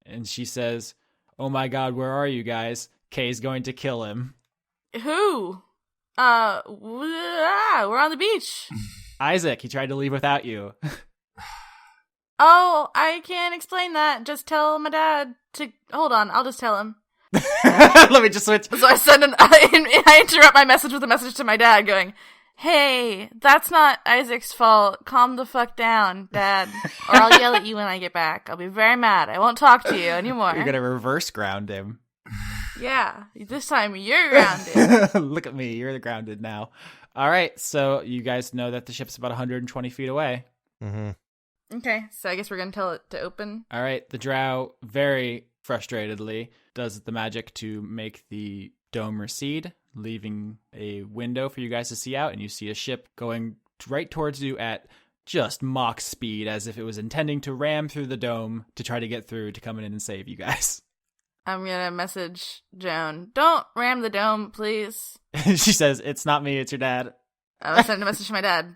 Speaker 7: And she says, oh my god, where are you guys? Kay's going to kill him.
Speaker 4: Who? We're on the beach.
Speaker 7: Isaac, he tried to leave without you.
Speaker 4: Oh, I can't explain that. Just tell my dad to... Hold on, I'll just tell him.
Speaker 7: Let me just switch.
Speaker 4: So I interrupt my message with a message to my dad going, hey, that's not Isaac's fault. Calm the fuck down, Dad. Or I'll yell at you when I get back. I'll be very mad. I won't talk to you anymore.
Speaker 7: You're gonna reverse ground him.
Speaker 4: Yeah, this time you're grounded.
Speaker 7: Look at me, you're grounded now. All right, so you guys know that the ship's about 120 feet away.
Speaker 3: Mm-hmm.
Speaker 4: Okay, so I guess we're gonna tell it to open.
Speaker 7: All right, the drow very frustratedly does the magic to make the dome recede, leaving a window for you guys to see out, and you see a ship going right towards you at just Mach speed, as if it was intending to ram through the dome to try to get through to come in and save you guys.
Speaker 4: I'm gonna message Joan. Don't ram the dome, please.
Speaker 7: She says, it's not me, it's your dad.
Speaker 4: I'm gonna send a message to my dad.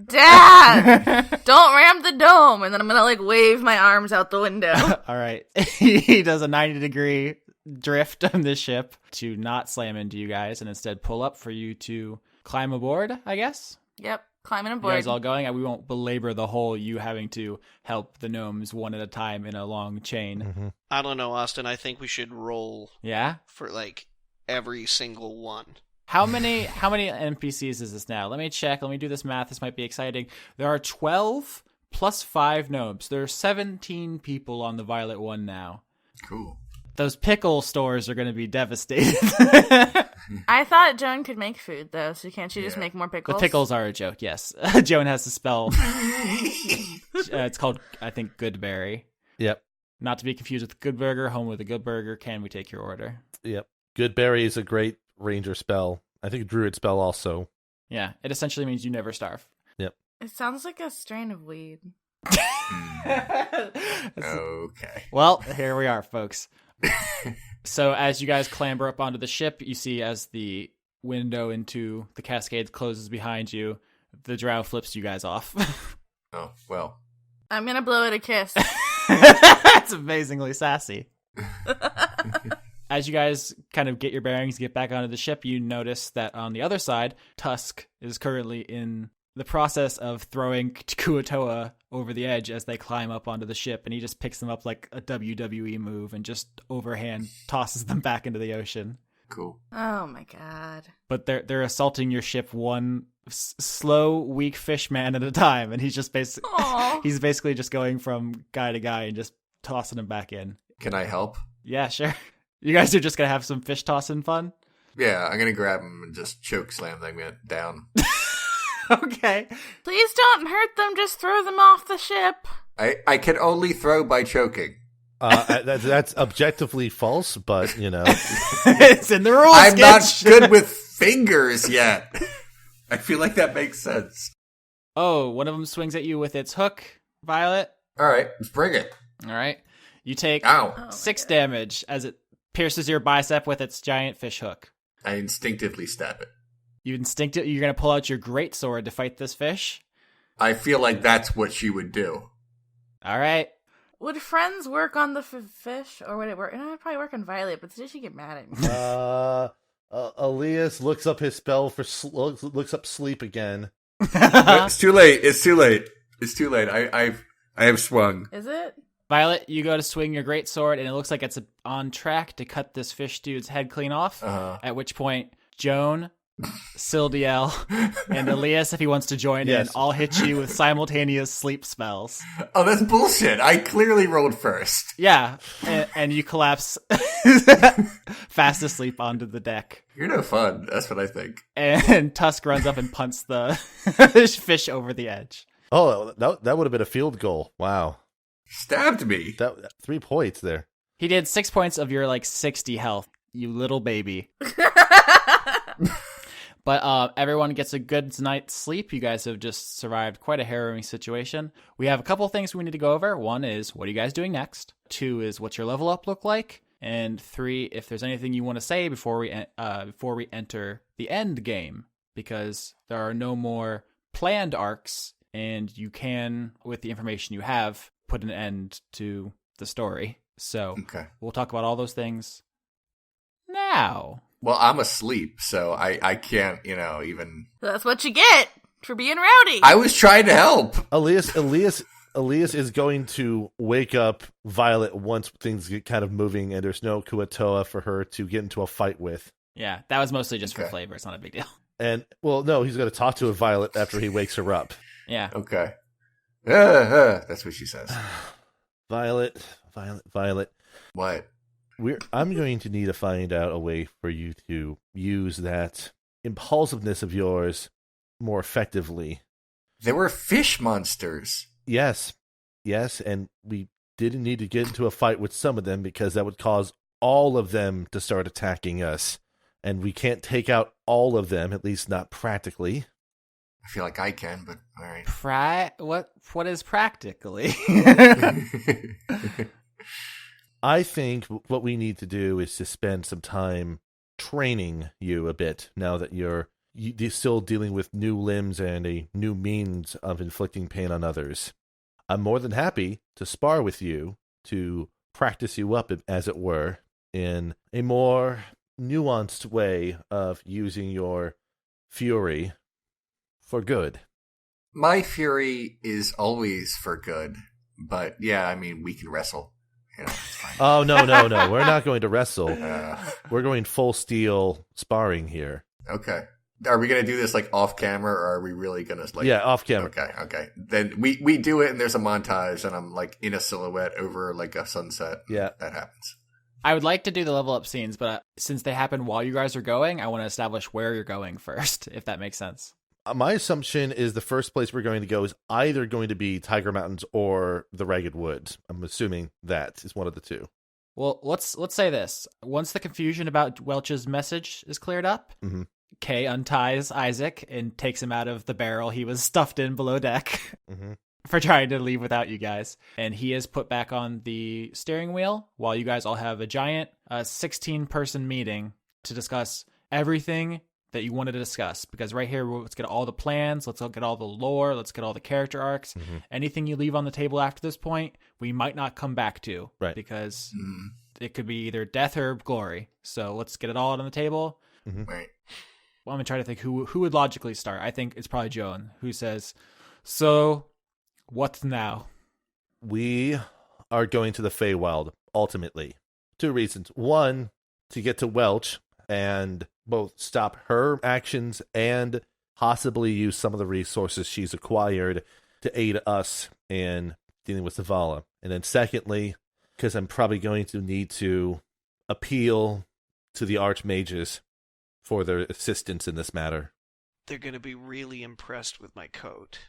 Speaker 4: Dad! Don't ram the dome! And then I'm gonna, wave my arms out the window.
Speaker 7: All right. He does a 90-degree drift on this ship to not slam into you guys and instead pull up for you to climb aboard, I guess?
Speaker 4: Yep, climbing
Speaker 7: You
Speaker 4: aboard.
Speaker 7: guys all going? We won't belabor the whole you having to help the gnomes one at a time in a long chain.
Speaker 3: Mm-hmm.
Speaker 5: I don't know, Austin. I think we should roll
Speaker 7: Yeah?
Speaker 5: for every single one.
Speaker 7: How many NPCs is this now? Let me check. Let me do this math. This might be exciting. There are 12 plus 5 gnomes. There are 17 people on the Violet One now.
Speaker 6: Cool.
Speaker 7: Those pickle stores are going to be devastated.
Speaker 4: I thought Joan could make food, though, so can't she just make more
Speaker 7: The
Speaker 4: pickles?
Speaker 7: pickles are a joke, yes. Joan has to spell. It's called, I think, Goodberry.
Speaker 3: Yep.
Speaker 7: Not to be confused with Good Burger, home with a Good Burger. Can we take your order?
Speaker 3: Yep. Goodberry is a great ranger spell. I think a druid spell also.
Speaker 7: Yeah, it essentially means you never starve.
Speaker 3: Yep.
Speaker 4: It sounds like a strain of weed.
Speaker 6: Okay.
Speaker 7: Well, here we are, folks. So as you guys clamber up onto the ship, you see as the window into the Cascades closes behind you, the drow flips you guys off.
Speaker 6: Oh, well.
Speaker 4: I'm gonna blow it a kiss.
Speaker 7: That's amazingly sassy. As you guys kind of get your bearings, get back onto the ship, you notice that on the other side, Tusk is currently in the process of throwing Kuatoa over the edge as they climb up onto the ship, and he just picks them up like a WWE move and just overhand tosses them back into the ocean.
Speaker 6: Cool.
Speaker 4: Oh my god.
Speaker 7: But they're assaulting your ship one slow, weak fish man at a time, and he's basically just going from guy to guy and just tossing them back in.
Speaker 6: Can I help?
Speaker 7: Yeah, sure. You guys are just gonna have some fish tossing fun?
Speaker 6: Yeah, I'm gonna grab him and just choke slam them down.
Speaker 7: Okay.
Speaker 4: Please don't hurt them, just throw them off the ship.
Speaker 6: I can only throw by choking.
Speaker 3: That's objectively false, but,
Speaker 7: It's in the rules,
Speaker 6: I'm not
Speaker 7: Sketch.
Speaker 6: good with fingers yet. I feel like that makes sense.
Speaker 7: Oh, one of them swings at you with its hook, Violet.
Speaker 6: All right, let's bring it.
Speaker 7: All right. You take
Speaker 6: Ow.
Speaker 7: 6 damage as it pierces your bicep with its giant fish hook.
Speaker 6: I instinctively stab it.
Speaker 7: You're going to pull out your great sword to fight this fish?
Speaker 6: I feel like that's what she would do.
Speaker 7: All right.
Speaker 4: Would friends work on the fish, or would it work? It'd probably work on Violet, but did she get mad at me?
Speaker 3: Alias looks up his spell for looks up sleep again.
Speaker 6: It's too late. It's too late. It's too late. I have swung.
Speaker 4: Is it?
Speaker 7: Violet, you go to swing your great sword, and it looks like it's on track to cut this fish dude's head clean off. At which point, Joan, Sildiel, and Alias, if he wants to join in, all hit you with simultaneous sleep spells.
Speaker 6: Oh, that's bullshit. I clearly rolled first.
Speaker 7: Yeah, and you collapse fast asleep onto the deck.
Speaker 6: You're no fun. That's what I think.
Speaker 7: And Tusk runs up and punts the fish over the edge.
Speaker 3: Oh, that would have been a field goal. Wow.
Speaker 6: Stabbed me.
Speaker 3: That 3 points there.
Speaker 7: He did 6 points of your 60 health, you little baby. But everyone gets a good night's sleep. You guys have just survived quite a harrowing situation. We have a couple things we need to go over. 1 is, what are you guys doing next? 2 is, what's your level up look like? And 3, if there's anything you want to say before we enter the end game, because there are no more planned arcs, and you can, with the information you have, put an end to the story. So We'll talk about all those things now.
Speaker 6: Well, I'm asleep, so I can't, even...
Speaker 4: That's what you get for being rowdy.
Speaker 6: I was trying to help.
Speaker 3: Alias is going to wake up Violet once things get kind of moving and there's no Kuatoa for her to get into a fight with.
Speaker 7: Yeah, that was mostly just for flavor. It's not a big deal.
Speaker 3: And, well, no, he's going to talk to Violet after he wakes her up.
Speaker 7: Yeah.
Speaker 6: Okay. That's what she says.
Speaker 3: Violet.
Speaker 6: What?
Speaker 3: I'm going to need to find out a way for you to use that impulsiveness of yours more effectively.
Speaker 6: There were fish monsters.
Speaker 3: Yes, and we didn't need to get into a fight with some of them because that would cause all of them to start attacking us. And we can't take out all of them, at least not practically.
Speaker 6: I feel like I can, but all right.
Speaker 7: What is practically?
Speaker 3: I think what we need to do is to spend some time training you a bit now that you're still dealing with new limbs and a new means of inflicting pain on others. I'm more than happy to spar with you to practice you up, as it were, in a more nuanced way of using your fury for good.
Speaker 6: My fury is always for good, but yeah, we can wrestle. It's fine.
Speaker 3: Oh, no. We're not going to wrestle. We're going full steel sparring here.
Speaker 6: Okay. Are we going to do this off camera, or are we really going to
Speaker 3: Yeah, off camera.
Speaker 6: Okay. Then we do it, and there's a montage, and I'm in a silhouette over a sunset.
Speaker 3: Yeah.
Speaker 6: That happens.
Speaker 7: I would like to do the level up scenes, but since they happen while you guys are going, I want to establish where you're going first, if that makes sense.
Speaker 3: My assumption is the first place we're going to go is either going to be Tiger Mountains or the Ragged Woods. I'm assuming that is one of the two.
Speaker 7: Well, let's say this. Once the confusion about Welch's message is cleared up, Kay unties Isaac and takes him out of the barrel he was stuffed in below deck for trying to leave without you guys. And he is put back on the steering wheel while you guys all have a giant 16-person meeting to discuss everything that you wanted to discuss? Because right here, let's get all the plans, let's get all the lore, let's get all the character arcs. Anything you leave on the table after this point, we might not come back to.
Speaker 3: Right.
Speaker 7: Because it could be either death or glory. So let's get it all out on the table.
Speaker 6: Right.
Speaker 7: Well, I'm going to try to think who would logically start. I think it's probably Joan, who says, so what now?
Speaker 3: We are going to the Feywild, ultimately. 2 reasons. 1, to get to Welch and both stop her actions and possibly use some of the resources she's acquired to aid us in dealing with Zavala. And then secondly, because I'm probably going to need to appeal to the Archmages for their assistance in this matter.
Speaker 5: They're going to be really impressed with my coat.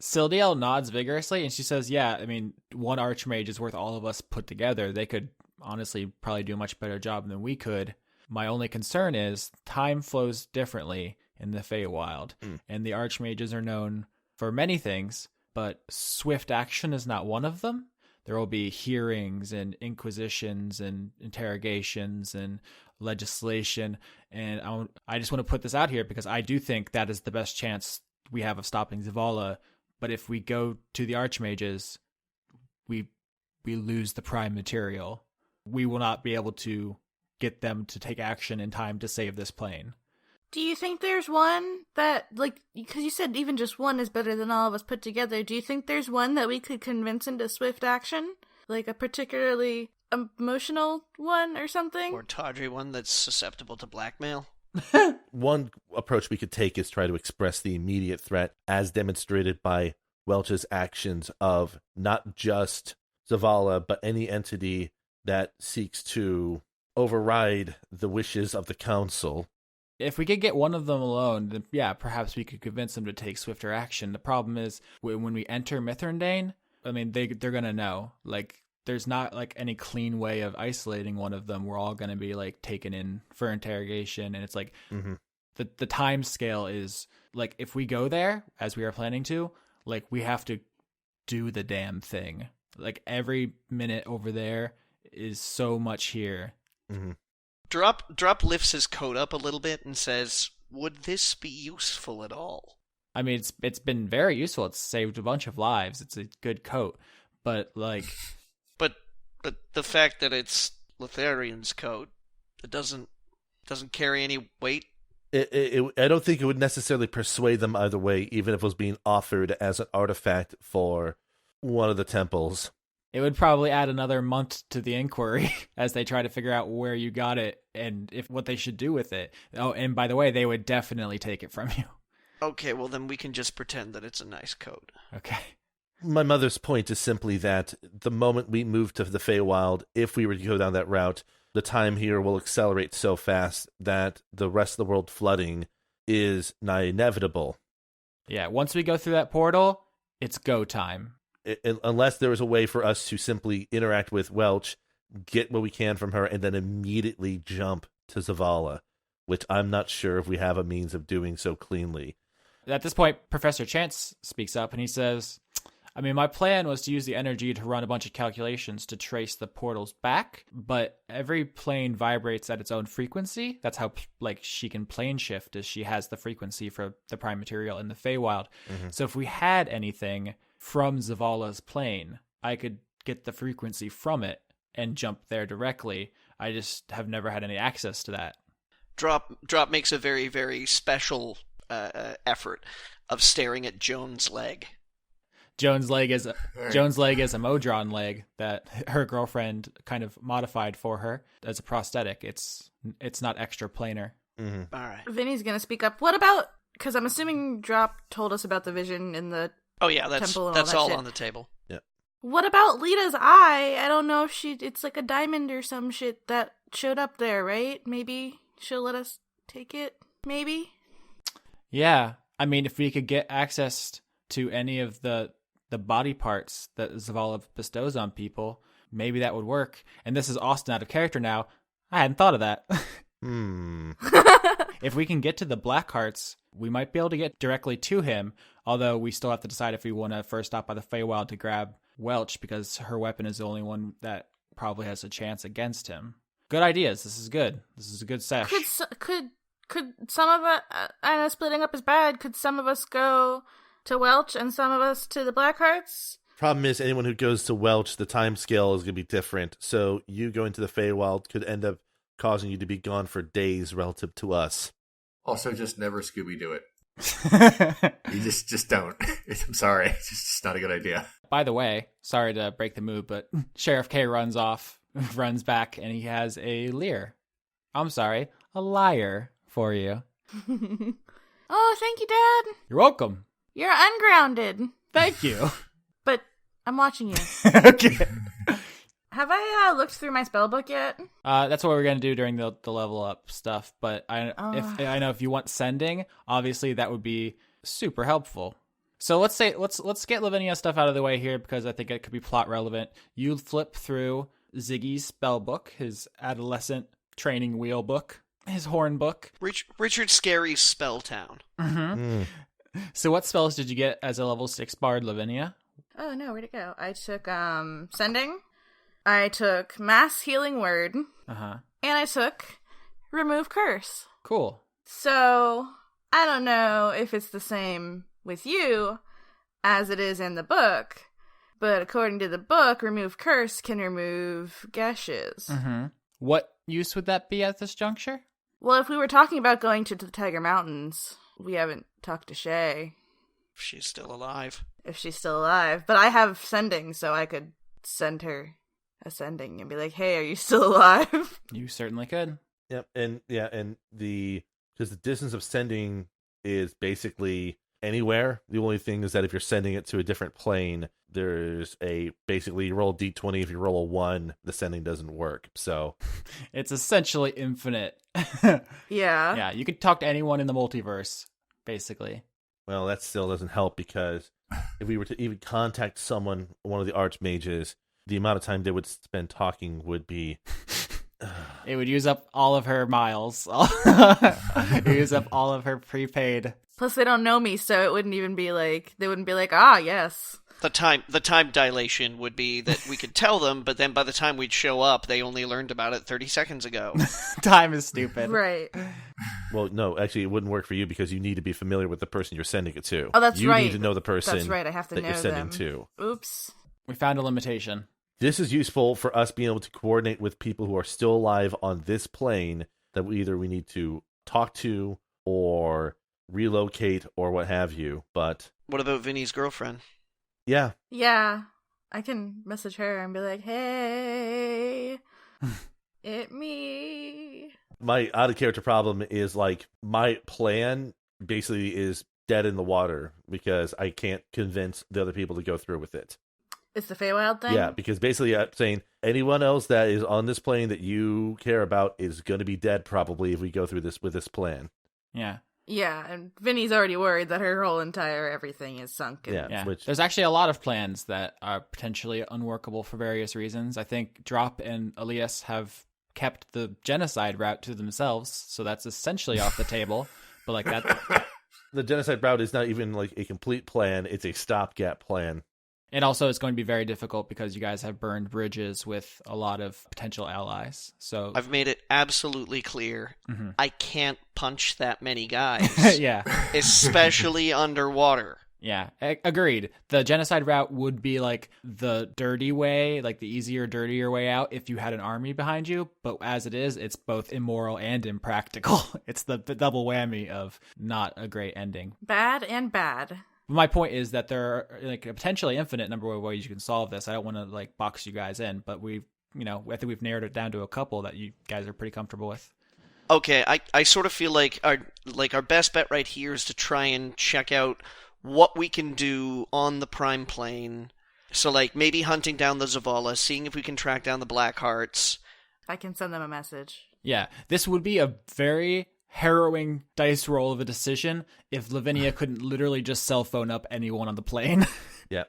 Speaker 7: Sildiel nods vigorously, and she says, yeah, I mean, 1 Archmage is worth all of us put together. They could honestly probably do a much better job than we could. My only concern is time flows differently in the Feywild, and the Archmages are known for many things, but swift action is not one of them. There will be hearings and inquisitions and interrogations and legislation, and I just want to put this out here because I do think that is the best chance we have of stopping Zavala. But if we go to the Archmages, we lose the prime material. We will not be able to get them to take action in time to save this plane.
Speaker 4: Do you think there's one that, like, because you said even just one is better than all of us put together, do you think there's one that we could convince into swift action? Like a particularly emotional one or something?
Speaker 5: Or tawdry one that's susceptible to blackmail?
Speaker 3: One approach we could take is try to express the immediate threat as demonstrated by Welch's actions of not just Zavala, but any entity that seeks to override the wishes of the council.
Speaker 7: If we could get one of them alone, then yeah, perhaps we could convince them to take swifter action. The problem is when we enter Mithrandane, I mean, they're going to know. Like, there's not like any clean way of isolating one of them. We're all going to be like taken in for interrogation, and it's like the time scale is like, if we go there as we are planning to, like, we have to do the damn thing. Like, every minute over there is so much here.
Speaker 5: Drop lifts his coat up a little bit and says, "Would this be useful at all?"
Speaker 7: I mean, it's been very useful. It's saved a bunch of lives. It's a good coat, but like,
Speaker 5: but the fact that it's Lotharian's coat, it doesn't carry any weight.
Speaker 3: I don't think it would necessarily persuade them either way, even if it was being offered as an artifact for one of the temples.
Speaker 7: It would probably add another month to the inquiry as they try to figure out where you got it and what they should do with it. Oh, and by the way, they would definitely take it from you.
Speaker 5: Okay, well then we can just pretend that it's a nice coat.
Speaker 7: Okay.
Speaker 3: My mother's point is simply that the moment we move to the Feywild, if we were to go down that route, the time here will accelerate so fast that the rest of the world flooding is nigh inevitable.
Speaker 7: Yeah, once we go through that portal, it's go time.
Speaker 3: Unless there is a way for us to simply interact with Welch, get what we can from her, and then immediately jump to Zavala, which I'm not sure if we have a means of doing so cleanly.
Speaker 7: At this point, Professor Chance speaks up and he says, I mean, my plan was to use the energy to run a bunch of calculations to trace the portals back, but every plane vibrates at its own frequency. That's how, like, she can plane shift, as she has the frequency for the prime material in the Feywild. So if we had anything from Zavala's plane, I could get the frequency from it and jump there directly. I just have never had any access to that.
Speaker 5: Drop makes a very, very special effort of staring at Joan's leg.
Speaker 7: Joan's leg is a Modron leg that her girlfriend kind of modified for her as a prosthetic. It's not extra planar.
Speaker 5: All right.
Speaker 4: Vinny's gonna speak up. What about, because I'm assuming Drop told us about the vision in the temple and
Speaker 5: that's
Speaker 4: all
Speaker 5: all
Speaker 4: that shit.
Speaker 5: on the table.
Speaker 3: Yeah.
Speaker 4: What about Lita's eye? I don't know if it's like a diamond or some shit that showed up there, right? Maybe she'll let us take it, maybe?
Speaker 7: Yeah. I mean, if we could get access to any of the body parts that Zavala bestows on people, maybe that would work. And this is Austin out of character now. I hadn't thought of that. If we can get to the black hearts, we might be able to get directly to him, although we still have to decide if we want to first stop by the Feywild to grab Welch, because her weapon is the only one that probably has a chance against him. Good ideas. This is good. This is a good sesh.
Speaker 4: Could some of us, I know splitting up is bad, could some of us go to Welch and some of us to the Blackhearts?
Speaker 3: Problem is, anyone who goes to Welch, the time scale is going to be different. So you going to the Feywild could end up causing you to be gone for days relative to us.
Speaker 6: Also, just never Scooby-Doo it. You just don't. I'm sorry. It's just not a good idea.
Speaker 7: By the way, sorry to break the mood, but Sheriff K runs back, and he has a a liar for you.
Speaker 4: Oh, thank you, Dad.
Speaker 7: You're welcome.
Speaker 4: You're ungrounded.
Speaker 7: Thank you.
Speaker 4: But I'm watching you.
Speaker 7: Okay.
Speaker 4: Have I looked through my spellbook yet?
Speaker 7: That's what we're gonna do during the level up stuff. But I know if you want sending, obviously that would be super helpful. So let's get Lavinia stuff out of the way here because I think it could be plot relevant. You flip through Ziggy's spellbook, his adolescent training wheel book, his horn book.
Speaker 5: Richard Scarry's Spelltown.
Speaker 7: Mm-hmm. So what spells did you get as a level 6 bard, Lavinia?
Speaker 4: Oh no, where'd it go? I took sending. I took mass healing word.
Speaker 7: Uh-huh.
Speaker 4: And I took remove curse.
Speaker 7: Cool.
Speaker 4: So I don't know if it's the same with you as it is in the book, but according to the book, remove curse can remove gashes.
Speaker 7: Mm-hmm. What use would that be at this juncture?
Speaker 4: Well, if we were talking about going to the Tiger Mountains, we haven't talked to Shay.
Speaker 5: If she's still alive.
Speaker 4: If she's still alive. But I have sending, so I could send her a sending and be like, hey, are you still alive?
Speaker 7: You certainly could.
Speaker 3: Yep, and because the distance of sending is basically anywhere. The only thing is that if you're sending it to a different plane, there's basically you roll a d20. If you roll a 1, the sending doesn't work. So
Speaker 7: it's essentially infinite.
Speaker 4: Yeah.
Speaker 7: Yeah, you could talk to anyone in the multiverse, basically.
Speaker 3: Well, that still doesn't help because if we were to even contact someone, one of the archmages, the amount of time they would spend talking would be...
Speaker 7: It would use up all of her miles. It would use up all of her prepaid.
Speaker 4: Plus, they don't know me, so it wouldn't even be like, they wouldn't be like, ah, yes.
Speaker 5: The time dilation would be that we could tell them, but then by the time we'd show up, they only learned about it 30 seconds ago.
Speaker 7: Time is stupid.
Speaker 4: Right.
Speaker 3: Well, no, actually, it wouldn't work for you because you need to be familiar with the person you're sending it to.
Speaker 4: Oh, that's right.
Speaker 3: You need to know the person
Speaker 4: That's right, I have to
Speaker 3: that
Speaker 4: know
Speaker 3: you're sending
Speaker 4: them.
Speaker 3: to.
Speaker 4: Oops.
Speaker 7: We found a limitation.
Speaker 3: This is useful for us being able to coordinate with people who are still alive on this plane that we need to talk to or relocate or what have you. But
Speaker 5: what about Vinny's girlfriend?
Speaker 3: Yeah.
Speaker 4: Yeah. I can message her and be like, hey, it me.
Speaker 3: My out of character problem is like my plan basically is dead in the water because I can't convince the other people to go through with it.
Speaker 4: It's the Feywild thing?
Speaker 3: Yeah, because basically I'm saying anyone else that is on this plane that you care about is going to be dead probably if we go through this with this plan.
Speaker 7: Yeah.
Speaker 4: Yeah, and Vinny's already worried that her whole entire everything is sunken.
Speaker 7: Yeah. There's actually a lot of plans that are potentially unworkable for various reasons. I think Drop and Alias have kept the genocide route to themselves, so that's essentially off the table. But like that,
Speaker 3: the genocide route is not even like a complete plan; it's a stopgap plan.
Speaker 7: And also, it's going to be very difficult because you guys have burned bridges with a lot of potential allies. So
Speaker 5: I've made it absolutely clear I can't punch that many guys.
Speaker 7: Yeah.
Speaker 5: Especially underwater.
Speaker 7: Yeah, agreed. The genocide route would be like the dirty way, like the easier, dirtier way out if you had an army behind you. But as it is, it's both immoral and impractical. It's the double whammy of not a great ending.
Speaker 4: Bad and bad.
Speaker 7: My point is that there are like a potentially infinite number of ways you can solve this. I don't want to like box you guys in, but I think we've narrowed it down to a couple that you guys are pretty comfortable with.
Speaker 5: Okay, I sort of feel like our best bet right here is to try and check out what we can do on the Prime Plane. So like maybe hunting down the Zavala, seeing if we can track down the Blackhearts.
Speaker 4: I can send them a message.
Speaker 7: Yeah, this would be a very harrowing dice roll of a decision if Lavinia couldn't literally just cell phone up anyone on the plane. Yeah,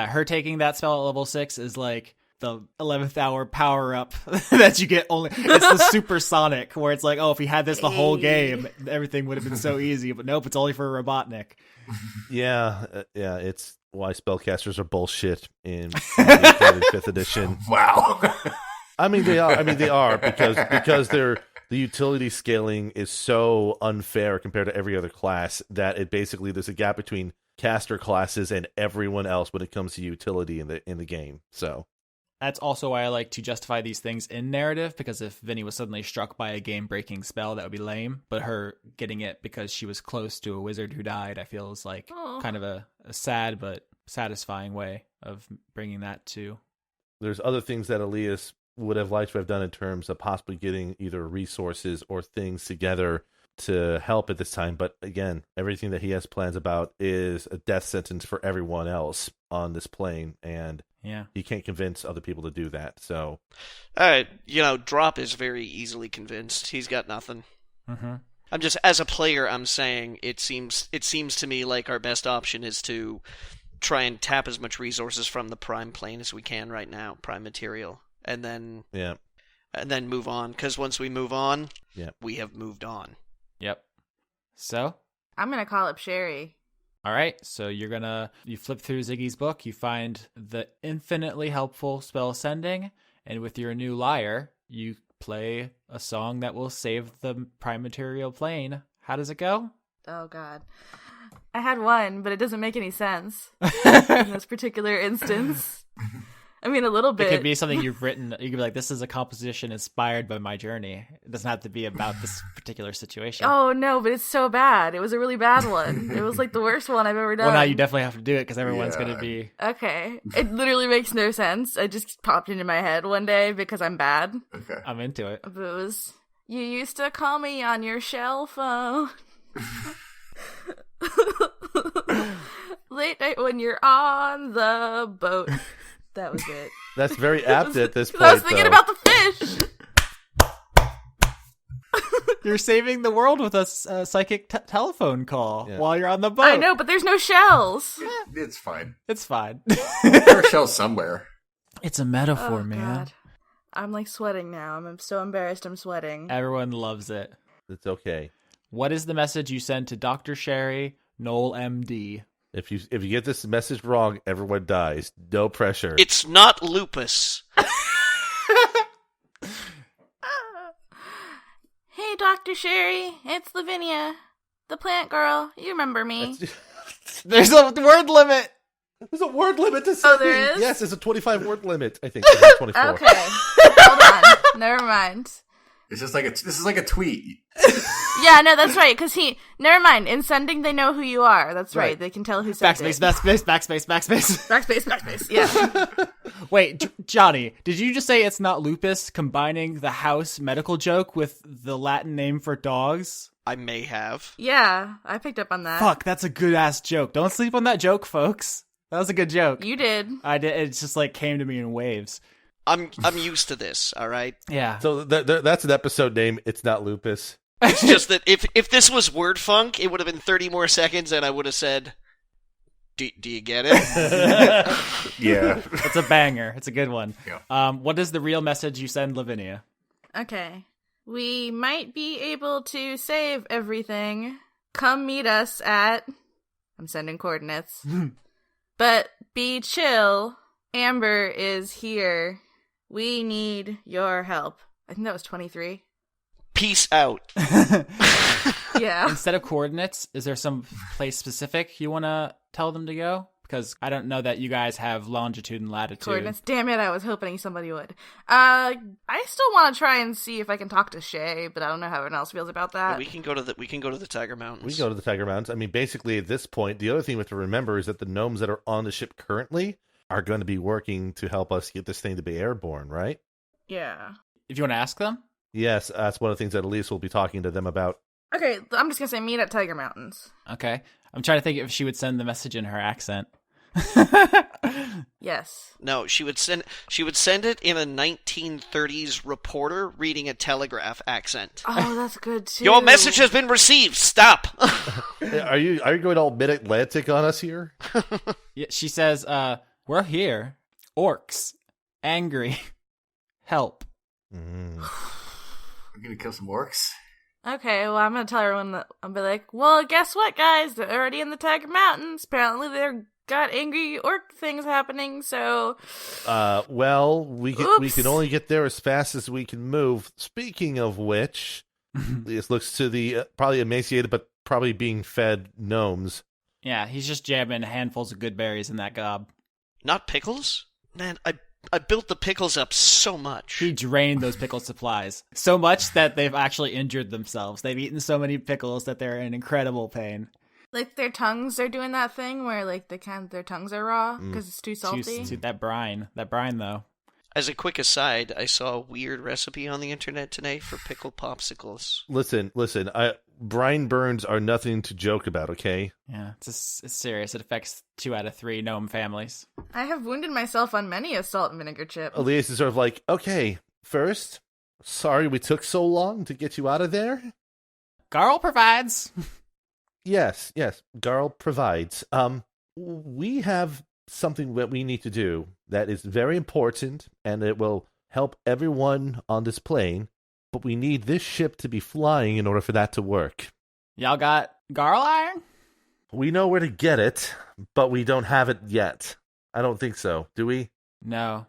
Speaker 7: her taking that spell at level 6 is like the 11th hour power up that you get only. It's the supersonic where it's like, oh, if he had this the whole game, everything would have been so easy. But nope, it's only for Robotnik.
Speaker 3: Yeah, it's why spellcasters are bullshit in 5th edition.
Speaker 6: Wow.
Speaker 3: I mean they are because they're The utility scaling is so unfair compared to every other class that it basically there's a gap between caster classes and everyone else when it comes to utility in the game. So
Speaker 7: That's also why I like to justify these things in narrative, because if Vinny was suddenly struck by a game-breaking spell, that would be lame. But her getting it because she was close to a wizard who died, I feel is like kind of a sad but satisfying way of bringing that to.
Speaker 3: there's other things that Alias would have liked to have done in terms of possibly getting either resources or things together to help at this time. But again, everything that he has plans about is a death sentence for everyone else on this plane, and he can't convince other people to do that. So,
Speaker 5: Drop is very easily convinced. He's got nothing.
Speaker 7: Mm-hmm.
Speaker 5: I'm just, as a player, I'm saying it seems to me like our best option is to try and tap as much resources from the prime plane as we can right now, prime material, and then move on. Because once we move on, we have moved on.
Speaker 7: Yep. So
Speaker 4: I'm gonna call up Sherry.
Speaker 7: All right, so you flip through Ziggy's book, you find the infinitely helpful spell sending, and with your new lyre, you play a song that will save the prime material plane. How does it go?
Speaker 4: Oh, God. I had one, but it doesn't make any sense in this particular instance. I mean, a little bit.
Speaker 7: It could be something you've written. You could be like, this is a composition inspired by my journey. It doesn't have to be about this particular situation.
Speaker 4: Oh, no, but it's so bad. It was a really bad one. It was like the worst one I've ever done.
Speaker 7: Well, now you definitely have to do it because everyone's going to be...
Speaker 4: Okay. It literally makes no sense. It just popped into my head one day because I'm bad.
Speaker 6: Okay.
Speaker 7: I'm into it.
Speaker 4: But it was, you used to call me on your shell phone. Late night when you're on the boat. That was it.
Speaker 3: That's very apt at this point.
Speaker 4: I was thinking about the fish.
Speaker 7: You're saving the world with a psychic telephone call while you're on the boat.
Speaker 4: I know, but there's no shells.
Speaker 6: It's fine.
Speaker 7: It's fine.
Speaker 6: There are shells somewhere.
Speaker 7: It's a metaphor, man.
Speaker 4: God. I'm like sweating now. I'm so embarrassed I'm sweating.
Speaker 7: Everyone loves it.
Speaker 3: It's okay.
Speaker 7: What is the message you send to Dr. Sherry, Noel MD?
Speaker 3: If you get this message wrong, everyone dies. No pressure.
Speaker 5: It's not lupus.
Speaker 4: Hey, Dr. Sherry, it's Lavinia, the plant girl. You remember me.
Speaker 7: There's a word limit.
Speaker 3: There's a word limit to
Speaker 4: Oh, there is?
Speaker 3: Yes, there's a 25 word limit, I think. There's 24.
Speaker 4: Okay. Hold on. Never mind.
Speaker 6: This is like a tweet.
Speaker 4: Yeah, no, that's right, because never mind, in sending, they know who you are. That's right. They can tell who sent
Speaker 7: Backspace,
Speaker 4: it.
Speaker 7: backspace.
Speaker 4: Backspace, yeah.
Speaker 7: Wait, Johnny, did you just say it's not lupus, combining the house medical joke with the Latin name for dogs?
Speaker 5: I may have.
Speaker 4: Yeah, I picked up on that.
Speaker 7: Fuck, that's a good-ass joke. Don't sleep on that joke, folks. That was a good joke.
Speaker 4: You did.
Speaker 7: I did. It just, came to me in waves.
Speaker 5: I'm used to this, all right?
Speaker 7: Yeah.
Speaker 3: So that's an episode name. It's not lupus.
Speaker 5: It's just that if this was word funk, it would have been 30 more seconds, and I would have said, "Do you get it?"
Speaker 6: Yeah.
Speaker 7: It's a banger. It's a good one.
Speaker 6: Yeah.
Speaker 7: What is the real message you send Lavinia?
Speaker 4: Okay. We might be able to save everything. Come meet us at... I'm sending coordinates. But be chill. Amber is here. We need your help. I think that was 23.
Speaker 5: Peace out.
Speaker 4: Yeah.
Speaker 7: Instead of coordinates, is there some place specific you want to tell them to go? Because I don't know that you guys have longitude and latitude.
Speaker 4: Coordinates. Damn it, I was hoping somebody would. I still want to try and see if I can talk to Shay, but I don't know how everyone else feels about that.
Speaker 5: We can go to the Tiger Mountains.
Speaker 3: We go to the Tiger Mountains. I mean, basically, at this point, the other thing we have to remember is that the gnomes that are on the ship currently are going to be working to help us get this thing to be airborne, right?
Speaker 4: Yeah.
Speaker 7: If you want to ask them?
Speaker 3: Yes, that's one of the things that Elise will be talking to them about.
Speaker 4: Okay, I'm just going to say meet at Tiger Mountains.
Speaker 7: Okay. I'm trying to think if she would send the message in her accent.
Speaker 4: Yes.
Speaker 5: No, she would send it in a 1930s reporter reading a telegraph accent.
Speaker 4: Oh, that's good too.
Speaker 5: Your message has been received. Stop.
Speaker 3: Are you going all mid-Atlantic on us here?
Speaker 7: Yeah, she says, we're here. Orcs. Angry. Help.
Speaker 6: We're gonna kill some orcs.
Speaker 4: Okay, well, I'm going to tell everyone that I'll be like, well, guess what, guys? They're already in the Tiger Mountains. Apparently, they're got angry orc things happening, so...
Speaker 3: Well, we
Speaker 4: Oops.
Speaker 3: can only get there as fast as we can move. Speaking of which, this looks to the probably emaciated but probably being fed gnomes.
Speaker 7: Yeah, he's just jamming handfuls of good berries in that gob.
Speaker 5: Not pickles? Man, I built the pickles up so much.
Speaker 7: He drained those pickle supplies so much that they've actually injured themselves. They've eaten so many pickles that they're in incredible pain.
Speaker 4: Like, their tongues are doing that thing where, like, their tongues are raw because it's too salty.
Speaker 7: That brine, though.
Speaker 5: As a quick aside, I saw a weird recipe on the internet today for pickle popsicles.
Speaker 3: Listen, brine burns are nothing to joke about, okay?
Speaker 7: Yeah, it's serious. It affects 2 out of 3 gnome families.
Speaker 4: I have wounded myself on many a salt and vinegar chip.
Speaker 3: Alias is sort of like, okay, first, sorry we took so long to get you out of there.
Speaker 7: Garl provides.
Speaker 3: Yes, Garl provides. We have something that we need to do that is very important, and it will help everyone on this plane, but we need this ship to be flying in order for that to work.
Speaker 7: Y'all got Garl iron?
Speaker 3: We know where to get it, but we don't have it yet. I don't think so. Do we?
Speaker 7: No.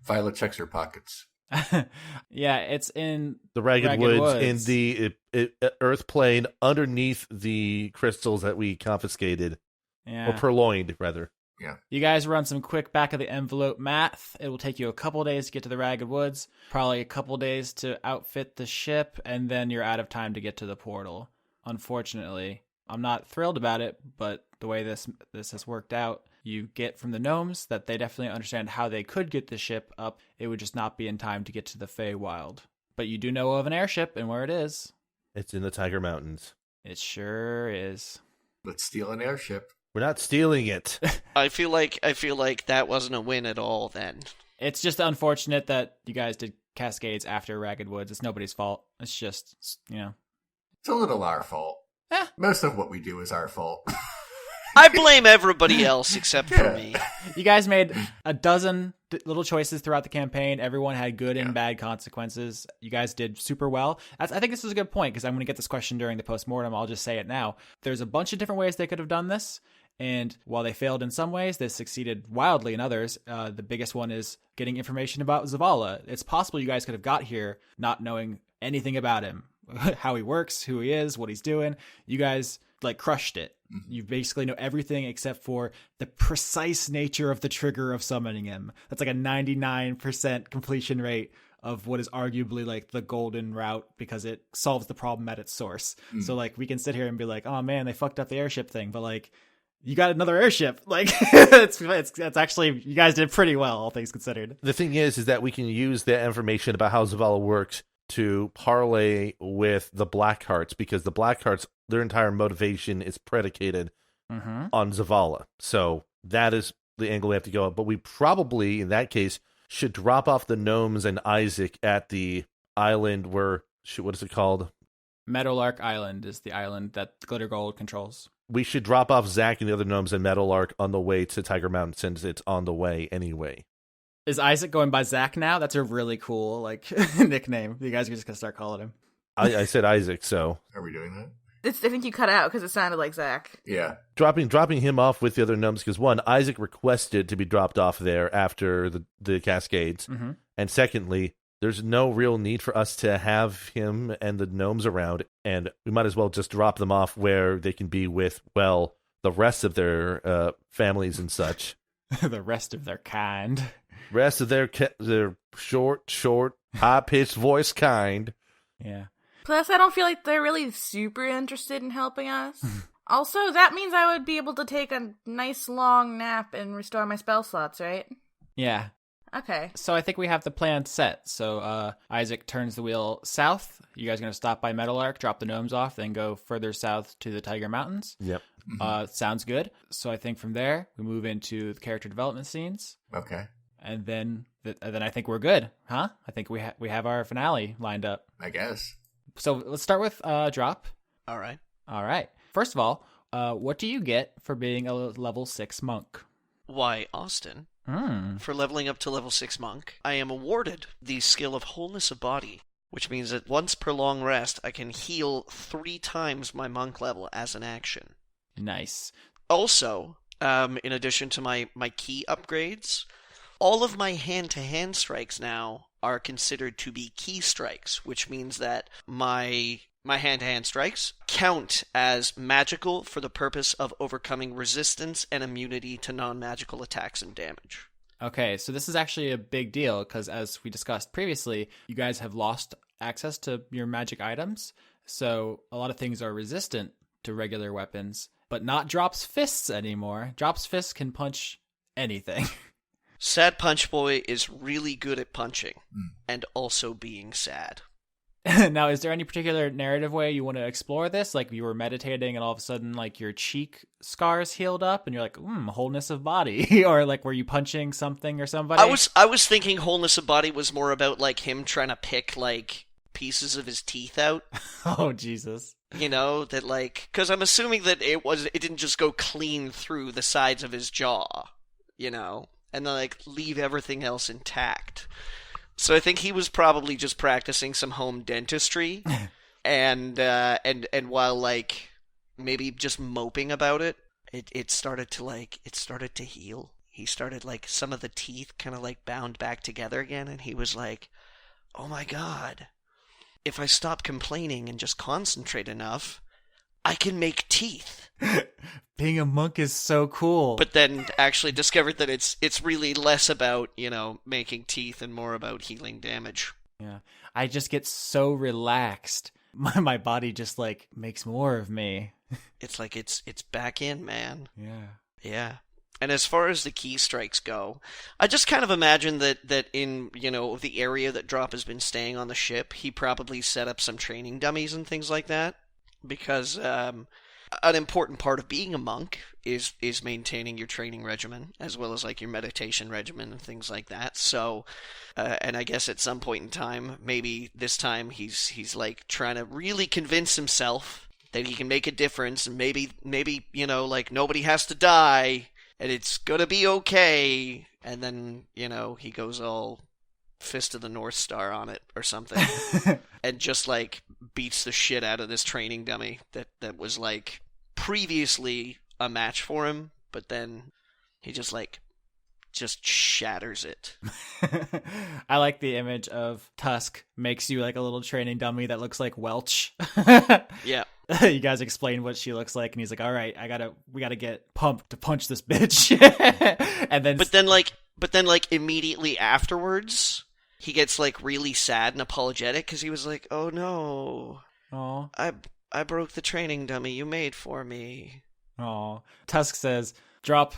Speaker 6: Violet checks her pockets.
Speaker 7: Yeah, it's in
Speaker 3: The Ragged Woods in the Earth plane underneath the crystals that we confiscated.
Speaker 7: Yeah.
Speaker 3: Or purloined, rather.
Speaker 6: Yeah.
Speaker 7: You guys run some quick back of the envelope math. It will take you a couple days to get to the Ragged Woods, probably a couple days to outfit the ship, and then you're out of time to get to the portal. Unfortunately, I'm not thrilled about it, but the way this has worked out, you get from the gnomes that they definitely understand how they could get the ship up. It would just not be in time to get to the Feywild. But you do know of an airship and where it is.
Speaker 3: It's in the Tiger Mountains.
Speaker 7: It sure is.
Speaker 6: Let's steal an airship.
Speaker 3: We're not stealing it.
Speaker 5: I feel like that wasn't a win at all then.
Speaker 7: It's just unfortunate that you guys did Cascades after Ragged Woods. It's nobody's fault. It's just,
Speaker 6: It's a little our fault. Most of what we do is our fault.
Speaker 5: I blame everybody else except for me.
Speaker 7: You guys made a dozen little choices throughout the campaign. Everyone had good and bad consequences. You guys did super well. I think this is a good point because I'm going to get this question during the postmortem. I'll just say it now. There's a bunch of different ways they could have done this. And while they failed in some ways, they succeeded wildly in others. The biggest one is getting information about Zavala. It's possible you guys could have got here not knowing anything about him, how he works, who he is, what he's doing. You guys crushed it. You basically know everything except for the precise nature of the trigger of summoning him. That's like a 99% completion rate of what is arguably the golden route because it solves the problem at its source. So we can sit here and be like, oh man, they fucked up the airship thing. But you got another airship. It's actually, you guys did pretty well, all things considered.
Speaker 3: The thing is that we can use that information about how Zavala works to parlay with the Blackhearts, because the Blackhearts, their entire motivation is predicated on Zavala. So that is the angle we have to go on. But we probably, in that case, should drop off the gnomes and Isaac at the island where, what is it called?
Speaker 7: Meadowlark Island is the island that Glitter Gold controls.
Speaker 3: We should drop off Zach and the other gnomes and Meadowlark on the way to Tiger Mountain, since it's on the way anyway.
Speaker 7: Is Isaac going by Zach now? That's a really cool nickname. You guys are just gonna start calling him.
Speaker 3: I said Isaac, so
Speaker 6: Are we doing that?
Speaker 4: I think you cut out because it sounded like Zach.
Speaker 6: Yeah.
Speaker 3: dropping him off with the other gnomes, because one, Isaac requested to be dropped off there after the Cascades, and secondly, there's no real need for us to have him and the gnomes around, and we might as well just drop them off where they can be with, well, the rest of their families and such.
Speaker 7: The rest of their kind.
Speaker 3: Rest of their short, high-pitched voice kind.
Speaker 7: Yeah.
Speaker 4: Plus, I don't feel like they're really super interested in helping us. Also, that means I would be able to take a nice long nap and restore my spell slots, right?
Speaker 7: Yeah.
Speaker 4: Okay.
Speaker 7: So I think we have the plan set. So Isaac turns the wheel south. You guys are going to stop by Meadowlark, drop the gnomes off, then go further south to the Tiger Mountains.
Speaker 3: Yep.
Speaker 7: Sounds good. So I think from there, we move into the character development scenes.
Speaker 6: Okay.
Speaker 7: And then I think we're good, huh? I think we have our finale lined up.
Speaker 6: I guess.
Speaker 7: So let's start with Drop.
Speaker 5: All right.
Speaker 7: First of all, what do you get for being a level 6 monk?
Speaker 5: Why, Austin, for leveling up to level 6 monk, I am awarded the skill of wholeness of body, which means that once per long rest, I can heal 3 times my monk level as an action.
Speaker 7: Nice.
Speaker 5: Also, in addition to my key upgrades. All of my hand-to-hand strikes now are considered to be key strikes, which means that my hand-to-hand strikes count as magical for the purpose of overcoming resistance and immunity to non-magical attacks and damage.
Speaker 7: Okay, so this is actually a big deal because, as we discussed previously, you guys have lost access to your magic items, so a lot of things are resistant to regular weapons, but not Drop's fists anymore. Drop's fists can punch anything.
Speaker 5: Sad Punch Boy is really good at punching, and also being sad.
Speaker 7: Now, is there any particular narrative way you want to explore this? Like you were meditating and all of a sudden like your cheek scars healed up and you're like, wholeness of body. Or like were you punching something or somebody?
Speaker 5: I was thinking wholeness of body was more about like him trying to pick like pieces of his teeth out.
Speaker 7: Oh, Jesus.
Speaker 5: You know, that like, because I'm assuming that it didn't just go clean through the sides of his jaw, you know, and then like leave everything else intact. So I think he was probably just practicing some home dentistry, and while like maybe just moping about it, it started to heal. He started like some of the teeth kind of like bound back together again, and he was like, "Oh my God, if I stop complaining and just concentrate enough, I can make teeth."
Speaker 7: Being a monk is so cool.
Speaker 5: But then actually discovered that it's really less about, you know, making teeth and more about healing damage.
Speaker 7: Yeah. I just get so relaxed. My body just like makes more of me.
Speaker 5: It's like it's back in, man.
Speaker 7: Yeah.
Speaker 5: Yeah. And as far as the key strikes go, I just kind of imagine that in, you know, the area that Drop has been staying on the ship, he probably set up some training dummies and things like that. Because an important part of being a monk is maintaining your training regimen, as well as like your meditation regimen and things like that. So, and I guess at some point in time, maybe this time he's like trying to really convince himself that he can make a difference, and maybe you know, like nobody has to die, and it's gonna be okay. And then, you know, he goes all Fist of the North Star on it or something, and just like beats the shit out of this training dummy that was like previously a match for him, but then he just shatters it.
Speaker 7: I like the image of Tusk makes you like a little training dummy that looks like Welch.
Speaker 5: Yeah.
Speaker 7: You guys explain what she looks like, and he's like, "All right, we gotta get pumped to punch this bitch." And then,
Speaker 5: but then like immediately afterwards, he gets like really sad and apologetic because he was like, "Oh no, I broke the training dummy you made for me."
Speaker 7: Oh, Tusk says, "Drop,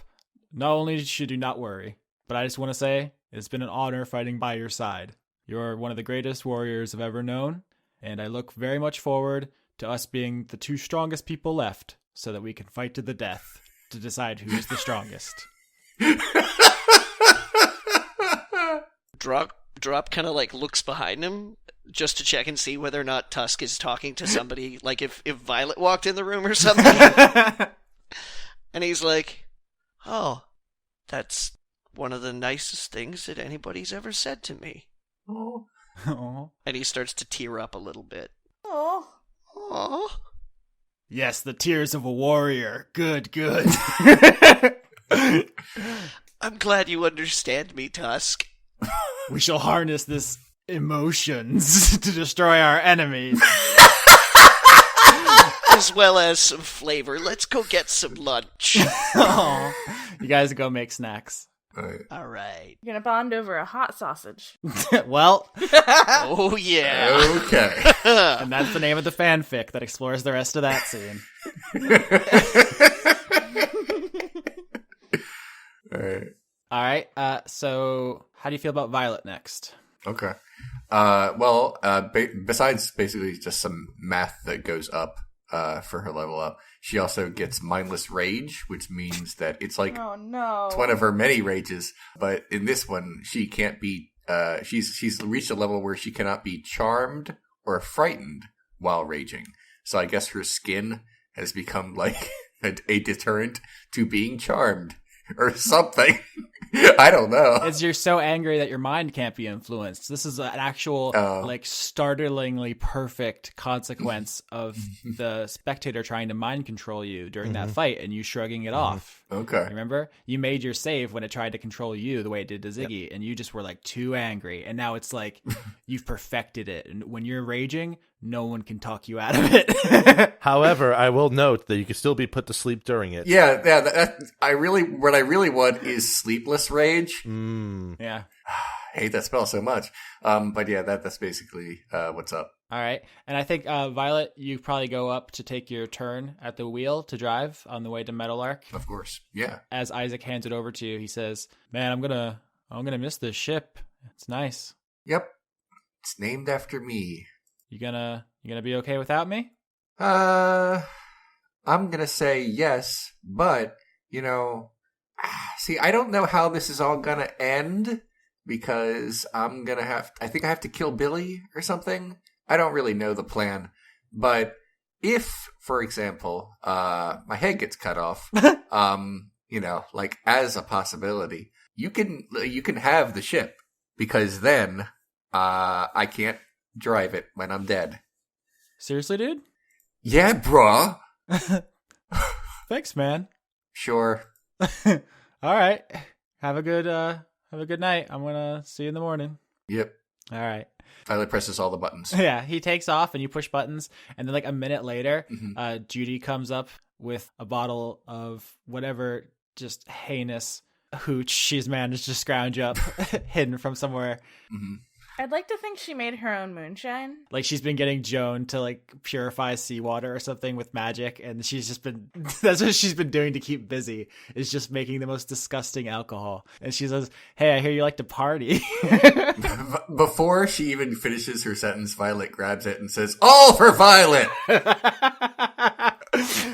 Speaker 7: not only should you not worry, but I just want to say it's been an honor fighting by your side. You're one of the greatest warriors I've ever known, and I look very much forward to us being the two strongest people left so that we can fight to the death to decide who's the strongest."
Speaker 5: Drop kind of like looks behind him just to check and see whether or not Tusk is talking to somebody, like if Violet walked in the room or something. And he's like, "Oh, that's one of the nicest things that anybody's ever said to me."
Speaker 7: Oh.
Speaker 5: And he starts to tear up a little bit.
Speaker 4: Oh.
Speaker 5: Aww.
Speaker 7: Yes, the tears of a warrior. Good.
Speaker 5: I'm glad you understand me, Tusk.
Speaker 7: We shall harness this emotions to destroy our enemies.
Speaker 5: As well as some flavor. Let's go get some lunch.
Speaker 7: Oh, you guys go make snacks.
Speaker 5: All right.
Speaker 4: You're gonna bond over a hot sausage.
Speaker 7: Well,
Speaker 5: oh yeah.
Speaker 6: Okay.
Speaker 7: and that's the name of the fanfic that explores the rest of that scene. All right. So how do you feel about Violet next?
Speaker 6: Okay. Besides basically just some math that goes up for her level up, she also gets mindless rage, which means that it's like
Speaker 4: Oh no.
Speaker 6: it's one of her many rages. But in this one, she can't be. She's reached a level where she cannot be charmed or frightened while raging. So I guess her skin has become like a deterrent to being charmed. or something. I don't know.
Speaker 7: It's you're so angry that your mind can't be influenced. This is an actual, like, startlingly perfect consequence of the spectator trying to mind control you during that fight and you shrugging it off.
Speaker 6: Okay.
Speaker 7: Remember? You made your save when it tried to control you the way it did to Ziggy, and you just were, like, too angry. And now it's like you've perfected it. And when you're raging, no one can talk you out of it.
Speaker 3: However, I will note that you can still be put to sleep during it.
Speaker 6: Yeah. What I really want is sleepless rage.
Speaker 7: Yeah.
Speaker 6: I hate that spell so much. But yeah, that's basically what's up.
Speaker 7: All right. And I think, Violet, you probably go up to take your turn at the wheel to drive on the way to Meadowlark.
Speaker 6: Of course. Yeah.
Speaker 7: As Isaac hands it over to you, he says, "Man, I'm gonna miss this ship. It's nice.
Speaker 6: Yep. It's named after me.
Speaker 7: You gonna be okay without me?"
Speaker 6: I'm gonna say yes, but, see, I don't know how this is all gonna end, because I think I have to kill Billy or something. I don't really know the plan, but if, for example, my head gets cut off, like as a possibility, you can have the ship, because then, I can't drive it when I'm dead.
Speaker 7: Seriously, dude?
Speaker 6: Yeah, bruh.
Speaker 7: Thanks, man.
Speaker 6: Sure.
Speaker 7: All right. Have a good night. I'm gonna see you in the morning.
Speaker 6: Yep.
Speaker 7: All right.
Speaker 6: Violet presses all the buttons.
Speaker 7: Yeah, he takes off and you push buttons, and then like a minute later, Judy comes up with a bottle of whatever just heinous hooch she's managed to scrounge up hidden from somewhere.
Speaker 6: Mm-hmm.
Speaker 4: I'd like to think she made her own moonshine.
Speaker 7: Like she's been getting Joan to like purify seawater or something with magic, and she's just been that's what she's been doing to keep busy, is just making the most disgusting alcohol. And she says, "Hey, I hear you like to party."
Speaker 6: Before she even finishes her sentence, Violet grabs it and says, "All for Violet!"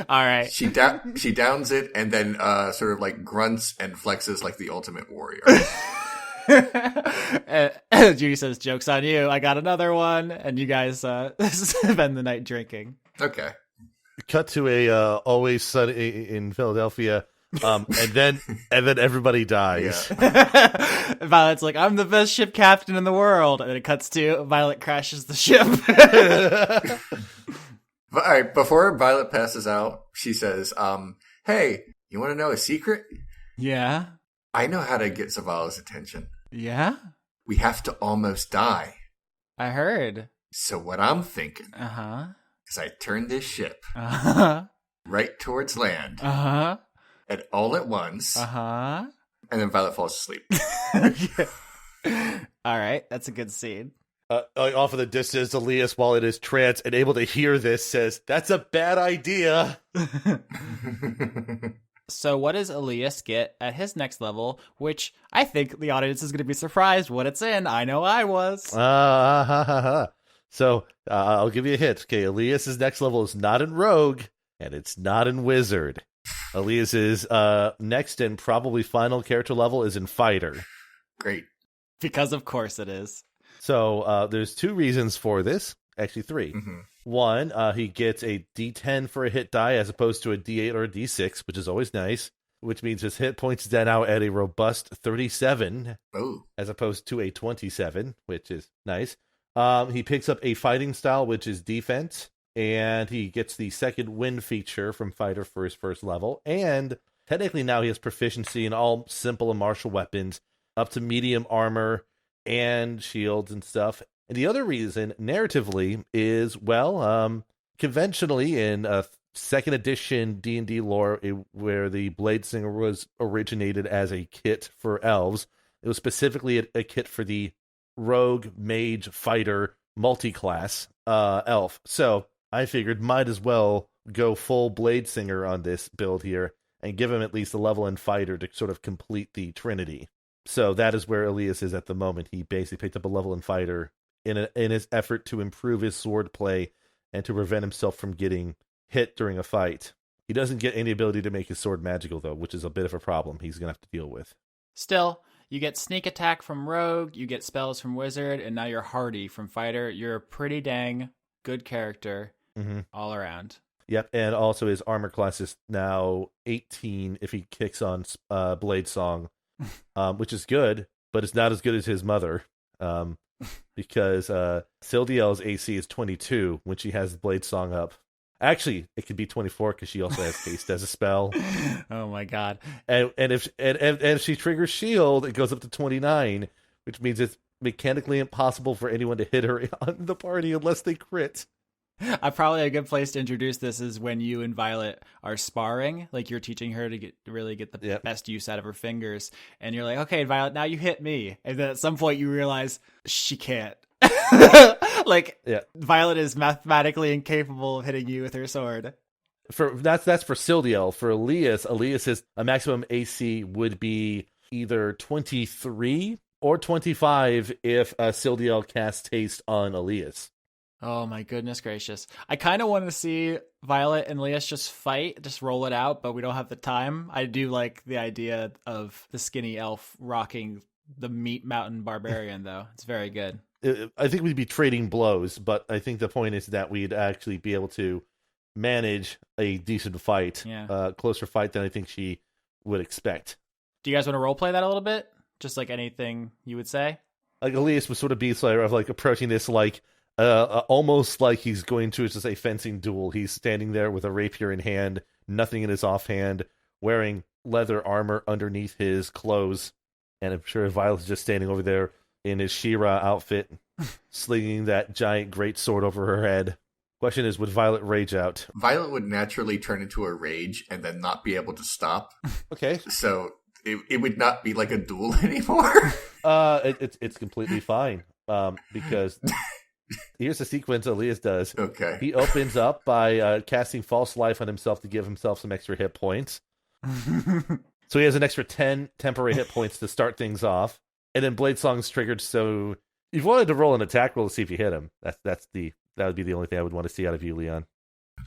Speaker 7: All right.
Speaker 6: She downs it and then sort of like grunts and flexes like the ultimate warrior.
Speaker 7: Judy says, "Joke's on you. I got another one." And you guys spend the night drinking.
Speaker 6: Okay.
Speaker 3: Cut to a Always Sunny in Philadelphia, and then everybody dies.
Speaker 6: Yeah.
Speaker 7: Violet's like, "I'm the best ship captain in the world," and then it cuts to Violet crashes the ship.
Speaker 6: All right. Before Violet passes out, she says, "Hey, you want to know a secret?
Speaker 7: Yeah.
Speaker 6: I know how to get Zavala's attention.
Speaker 7: Yeah.
Speaker 6: We have to almost die.
Speaker 7: I heard.
Speaker 6: So what I'm thinking is I turn this ship right towards land, and all at once, and then Violet falls asleep."
Speaker 7: Okay. All right, that's a good scene.
Speaker 3: Off in the distance, Alias, while in his trance and able to hear this, says, "That's a bad idea."
Speaker 7: So what does Alias get at his next level, which I think the audience is going to be surprised what it's in. I know I was.
Speaker 3: So I'll give you a hint. Okay, Elias's next level is not in Rogue, and it's not in Wizard. Elias's next and probably final character level is in Fighter.
Speaker 6: Great.
Speaker 7: Because of course it is.
Speaker 3: So there's two reasons for this. Actually, three.
Speaker 6: Mm-hmm.
Speaker 3: One, he gets a D10 for a hit die as opposed to a D8 or a D6, which is always nice, which means his hit points is now at a robust 37 as opposed to a 27, which is nice. He picks up a fighting style, which is defense, and he gets the second wind feature from Fighter for his first level, and technically now he has proficiency in all simple and martial weapons, up to medium armor and shields and stuff. And the other reason, narratively, is, well, conventionally in second edition D&D lore, where the Bladesinger was originated as a kit for elves, it was specifically a kit for the rogue, mage, fighter, multi-class elf. So I figured might as well go full Bladesinger on this build here and give him at least a level in fighter to sort of complete the trinity. So that is where Alias is at the moment. He basically picked up a level in fighter in his effort to improve his sword play and to prevent himself from getting hit during a fight. He doesn't get any ability to make his sword magical, though, which is a bit of a problem he's going to have to deal with.
Speaker 7: Still, you get sneak attack from Rogue, you get spells from Wizard, and now you're hardy from Fighter. You're a pretty dang good character all around.
Speaker 3: Yep, and also his armor class is now 18 if he kicks on Blade Song, which is good, but it's not as good as his mother, because Sildiel's AC is 22 when she has Blade Song up. Actually, it could be 24 because she also has haste as a spell.
Speaker 7: Oh my god!
Speaker 3: And if she triggers shield, it goes up to 29, which means it's mechanically impossible for anyone to hit her on the party unless they crit.
Speaker 7: Probably a good place to introduce this is when you and Violet are sparring, like you're teaching her to really get the best use out of her fingers, and you're like, okay, Violet, now you hit me, and then at some point you realize she can't. Violet is mathematically incapable of hitting you with her sword.
Speaker 3: That's for Sildiel. For Alias's a maximum AC would be either 23 or 25 if Sildiel casts haste on Alias.
Speaker 7: Oh my goodness gracious. I kind of want to see Violet and Alias just fight, just roll it out, but we don't have the time. I do like the idea of the skinny elf rocking the meat mountain barbarian, though. It's very good.
Speaker 3: I think we'd be trading blows, but I think the point is that we'd actually be able to manage a decent fight, closer fight than I think she would expect.
Speaker 7: Do you guys want to roleplay that a little bit? Just like anything you would say?
Speaker 3: Like Alias would sort of be sort of like approaching this like almost like he's going to just a fencing duel. He's standing there with a rapier in hand, nothing in his offhand, wearing leather armor underneath his clothes, and I'm sure Violet's just standing over there in his She-Ra outfit, slinging that giant great sword over her head. Question is, would Violet rage out?
Speaker 6: Violet would naturally turn into a rage and then not be able to stop.
Speaker 3: Okay.
Speaker 6: So it would not be like a duel anymore.
Speaker 3: It's completely fine. Because here's the sequence Alias does.
Speaker 6: Okay.
Speaker 3: He opens up by casting False Life on himself to give himself some extra hit points. So he has an extra 10 temporary hit points to start things off. And then Blade Song's triggered, so you've wanted to roll an attack roll to see if you hit him. That would be the only thing I would want to see out of you, Leon.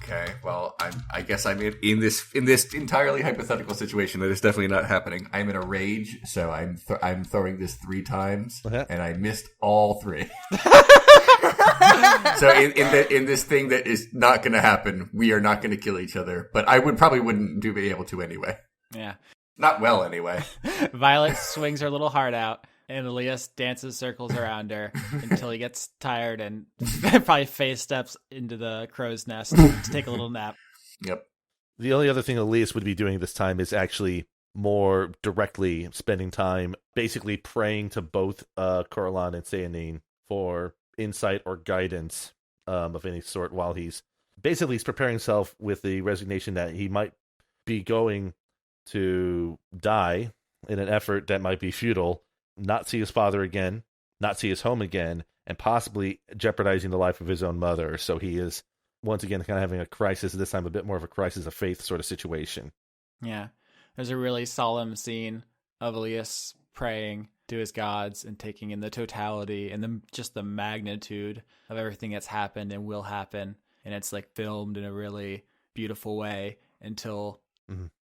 Speaker 6: Okay, well, I guess I'm in this entirely hypothetical situation that is definitely not happening. I'm in a rage, so I'm throwing this 3 times, and I missed all 3. So in this thing that is not going to happen, we are not going to kill each other. But I wouldn't be able to anyway.
Speaker 7: Yeah,
Speaker 6: not well anyway.
Speaker 7: Violet swings her little heart out, and Alias dances circles around her until he gets tired and probably face steps into the crow's nest to take a little nap.
Speaker 6: Yep.
Speaker 3: The only other thing Alias would be doing this time is actually more directly spending time basically praying to both Coralon and Sayanine for insight or guidance of any sort while he's preparing himself with the resignation that he might be going to die in an effort that might be futile, not see his father again, not see his home again, and possibly jeopardizing the life of his own mother. So he is, once again, kind of having a crisis, this time a bit more of a crisis of faith sort of situation.
Speaker 7: Yeah. There's a really solemn scene of Alias praying to his gods and taking in the totality and just the magnitude of everything that's happened and will happen. And it's like filmed in a really beautiful way until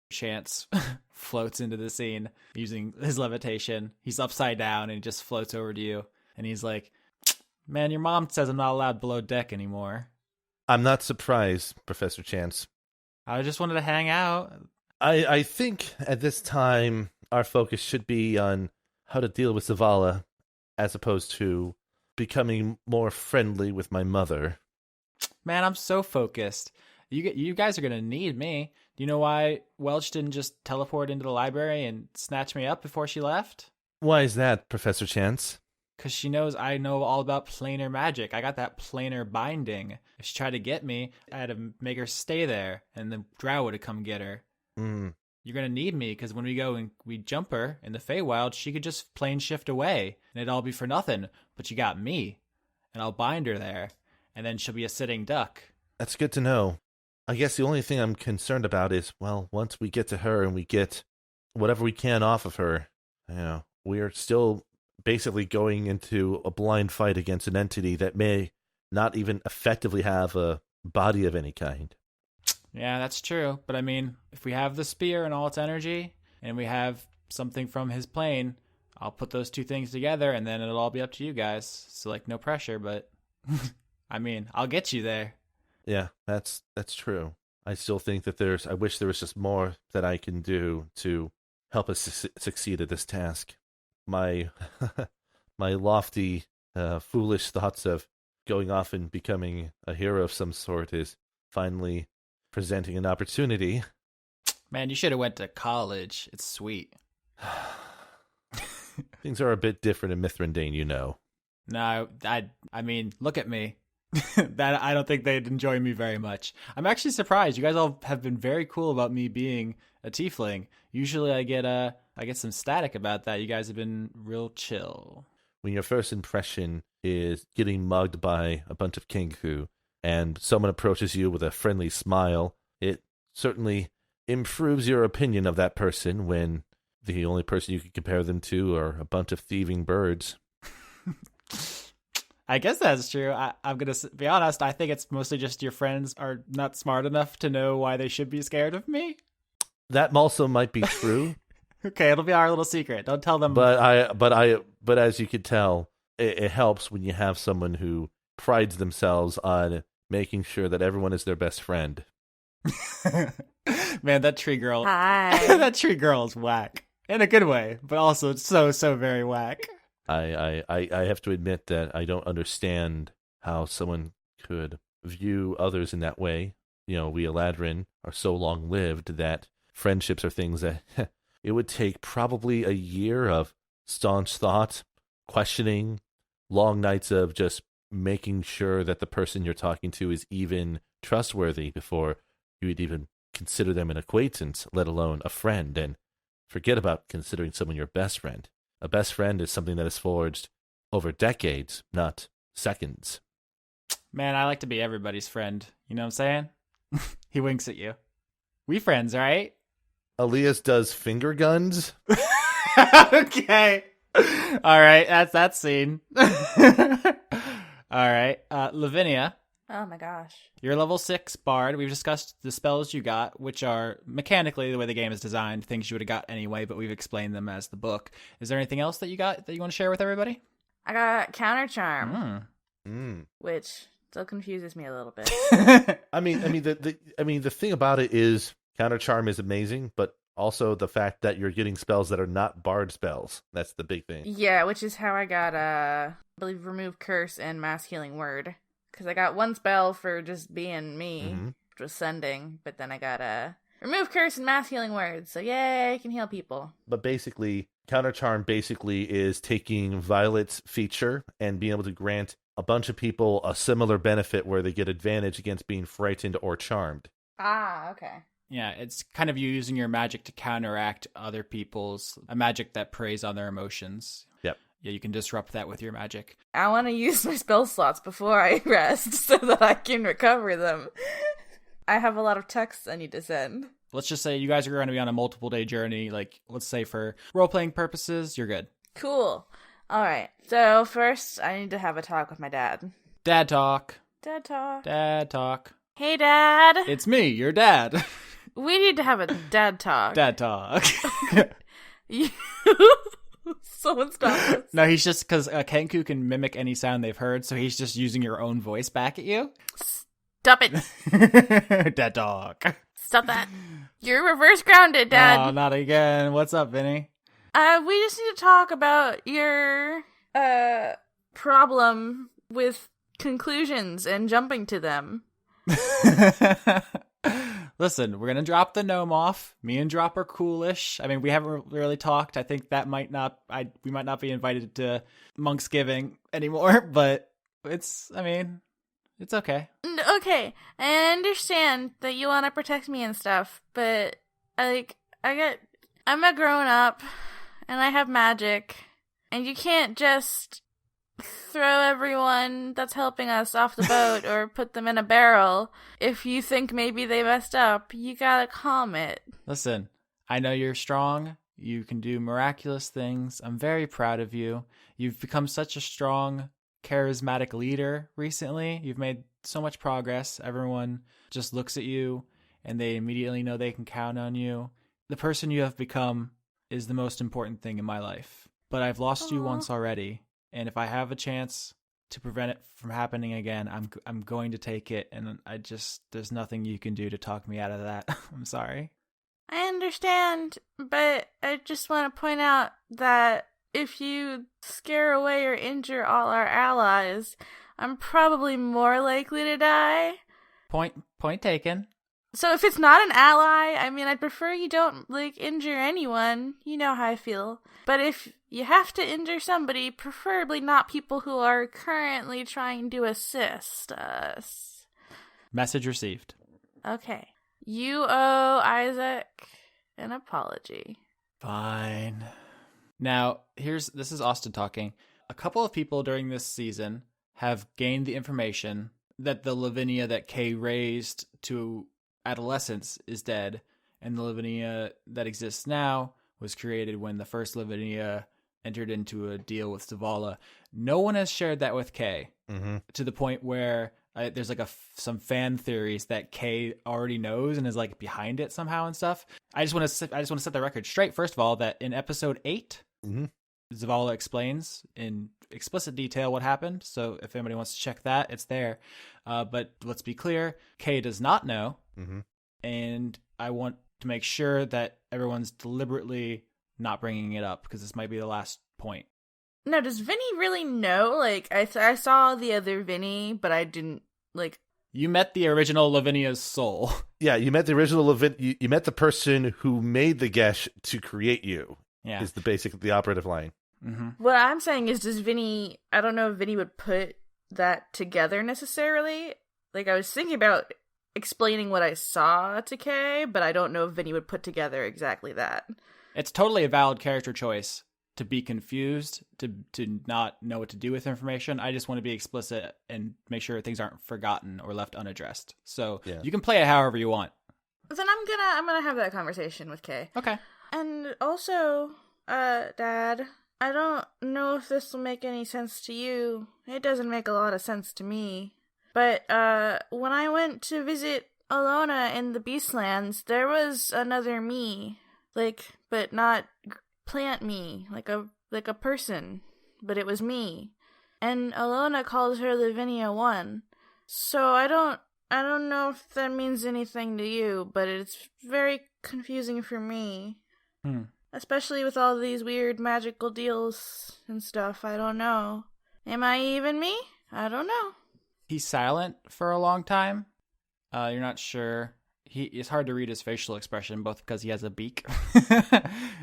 Speaker 7: Chance floats into the scene using his levitation. He's upside down and he just floats over to you. And he's like, man, your mom says I'm not allowed below deck anymore.
Speaker 3: I'm not surprised, Professor Chance.
Speaker 7: I just wanted to hang out.
Speaker 3: I think at this time our focus should be on how to deal with Zavala as opposed to becoming more friendly with my mother.
Speaker 7: Man, I'm so focused. You guys are going to need me. Do you know why Welch didn't just teleport into the library and snatch me up before she left?
Speaker 3: Why is that, Professor Chance?
Speaker 7: Because she knows I know all about planar magic. I got that planar binding. If she tried to get me, I had to make her stay there, and the drow would have come get her. You're going to need me, because when we go and we jump her in the Feywild, she could just plane shift away, and it'd all be for nothing. But you got me, and I'll bind her there, and then she'll be a sitting duck.
Speaker 3: That's good to know. I guess the only thing I'm concerned about is, well, once we get to her and we get whatever we can off of her, we're still basically going into a blind fight against an entity that may not even effectively have a body of any kind.
Speaker 7: Yeah, that's true. But I mean, if we have the spear and all its energy, and we have something from his plane, I'll put those 2 things together, and then it'll all be up to you guys. So, like, no pressure, but I mean, I'll get you there.
Speaker 3: Yeah, that's true. I still think that I wish there was just more that I can do to help us succeed at this task. My, my lofty, foolish thoughts of going off and becoming a hero of some sort is finally presenting an opportunity.
Speaker 7: Man, you should have went to college. It's sweet.
Speaker 3: Things are a bit different in Mithrandain, you know.
Speaker 7: No, I mean, look at me. That I don't think they'd enjoy me very much. I'm actually surprised. You guys all have been very cool about me being a tiefling. Usually I get some static about that. You guys have been real chill.
Speaker 3: When your first impression is getting mugged by a bunch of Kenku and someone approaches you with a friendly smile, it certainly improves your opinion of that person when the only person you can compare them to are a bunch of thieving birds.
Speaker 7: I guess that's true. I'm going to be honest. I think it's mostly just your friends are not smart enough to know why they should be scared of me.
Speaker 3: That also might be true.
Speaker 7: Okay, it'll be our little secret. Don't tell them.
Speaker 3: But as you could tell, it helps when you have someone who prides themselves on making sure that everyone is their best friend.
Speaker 7: Man, that tree girl.
Speaker 4: Hi.
Speaker 7: That tree girl is whack. In a good way, but also so very whack.
Speaker 3: I have to admit that I don't understand how someone could view others in that way. You know, we Eladrin are so long-lived that friendships are things that it would take probably a year of staunch thought, questioning, long nights of just making sure that the person you're talking to is even trustworthy before you would even consider them an acquaintance, let alone a friend, and forget about considering someone your best friend. A best friend is something that is forged over decades, not seconds.
Speaker 7: Man, I like to be everybody's friend. You know what I'm saying? He winks at you. We friends, right?
Speaker 3: Alias does finger guns.
Speaker 7: Okay. All right, that's that scene. All right, Lavinia.
Speaker 4: Oh my gosh.
Speaker 7: You're level 6 bard. We've discussed the spells you got, which are mechanically the way the game is designed, things you would have got anyway, but we've explained them as the book. Is there anything else that you got that you want to share with everybody?
Speaker 4: I got counter charm, which still confuses me a little bit.
Speaker 3: The thing about it is counter charm is amazing, but also the fact that you're getting spells that are not bard spells. That's the big thing.
Speaker 4: Yeah, which is how I got I believe remove curse and mass healing word. Because I got one spell for just being me, which was sending, but then I got remove curse and mass healing word. So yay, I can heal people.
Speaker 3: But basically, counter charm basically is taking Violet's feature and being able to grant a bunch of people a similar benefit where they get advantage against being frightened or charmed.
Speaker 4: Ah, okay.
Speaker 7: Yeah, it's kind of you using your magic to counteract other people's a magic that preys on their emotions.
Speaker 3: Yep.
Speaker 7: Yeah, you can disrupt that with your magic.
Speaker 4: I want to use my spell slots before I rest so that I can recover them. I have a lot of texts I need to send.
Speaker 7: Let's just say you guys are going to be on a multiple day journey. Like, let's say for role-playing purposes, you're good.
Speaker 4: Cool. All right. So first, I need to have a talk with my dad.
Speaker 7: Dad talk.
Speaker 4: Dad talk.
Speaker 7: Dad talk.
Speaker 4: Hey, Dad.
Speaker 7: It's me, your dad.
Speaker 4: We need to have a dad talk.
Speaker 7: Dad talk.
Speaker 4: Someone stop this.
Speaker 7: No, he's just because Kenku can mimic any sound they've heard, so he's just using your own voice back at you.
Speaker 4: Stop it.
Speaker 7: Dad talk.
Speaker 4: Stop that. You're reverse grounded, Dad.
Speaker 7: Oh, not again. What's up, Vinny?
Speaker 4: We just need to talk about your problem with conclusions and jumping to them.
Speaker 7: Listen, we're gonna drop the gnome off. Me and Drop are coolish. I mean, we haven't really talked. I think that we might not be invited to Monksgiving anymore, but it's okay.
Speaker 4: Okay, I understand that you want to protect me and stuff, but I'm a grown up, and I have magic, and you can't just throw everyone that's helping us off the boat or put them in a barrel if you think maybe they messed up. You gotta calm it.
Speaker 7: Listen, I know you're strong. You can do miraculous things. I'm very proud of you. You've become such a strong, charismatic leader recently. You've made so much progress. Everyone just looks at you and they immediately know they can count on you. The person you have become is the most important thing in my life. But I've lost you once already. And if I have a chance to prevent it from happening again, I'm going to take it, and there's nothing you can do to talk me out of that. I'm sorry.
Speaker 4: I understand, but I just want to point out that if you scare away or injure all our allies, I'm probably more likely to die.
Speaker 7: Point taken.
Speaker 4: So if it's not an ally, I mean, I'd prefer you don't, injure anyone. You know how I feel. But if you have to injure somebody, preferably not people who are currently trying to assist us.
Speaker 7: Message received.
Speaker 4: Okay. You owe Isaac an apology.
Speaker 7: Fine. Now, this is Austin talking. A couple of people during this season have gained the information that the Lavinia that Kay raised to adolescence is dead, and the Lavinia that exists now was created when the first Lavinia entered into a deal with Zavala. No one has shared that with Kay, to the point where there's some fan theories that Kay already knows and is behind it somehow and stuff. I just want to set the record straight. First of all, that in episode 8, Zavala explains in explicit detail what happened. So if anybody wants to check that, it's there. But let's be clear, Kay does not know. And I want to make sure that everyone's deliberately not bringing it up, because this might be the last point.
Speaker 4: No, does Vinny really know? I saw the other Vinny, but I didn't,
Speaker 7: You met the original Lavinia's soul.
Speaker 3: Yeah, you met the original Lavinia. You met the person who made the Gesh to create you.
Speaker 7: Yeah.
Speaker 3: Is the operative line.
Speaker 4: What I'm saying is, does Vinny, I don't know if Vinny would put that together necessarily. I was thinking about explaining what I saw to Kay, but I don't know if Vinny would put together exactly that.
Speaker 7: It's totally a valid character choice to be confused, to not know what to do with information. I just want to be explicit and make sure things aren't forgotten or left unaddressed. So You can play it however you want.
Speaker 4: Then I'm gonna have that conversation with Kay.
Speaker 7: Okay.
Speaker 4: And also, Dad, I don't know if this will make any sense to you. It doesn't make a lot of sense to me. But when I went to visit Alona in the Beastlands, there was another me, but not plant me, like a person, but it was me. And Alona calls her Lavinia 1. So I don't know if that means anything to you, but it's very confusing for me. Especially with all these weird magical deals and stuff. I don't know. Am I even me? I don't know.
Speaker 7: He's silent for a long time. You're not sure. It's hard to read his facial expression, both because he has a beak.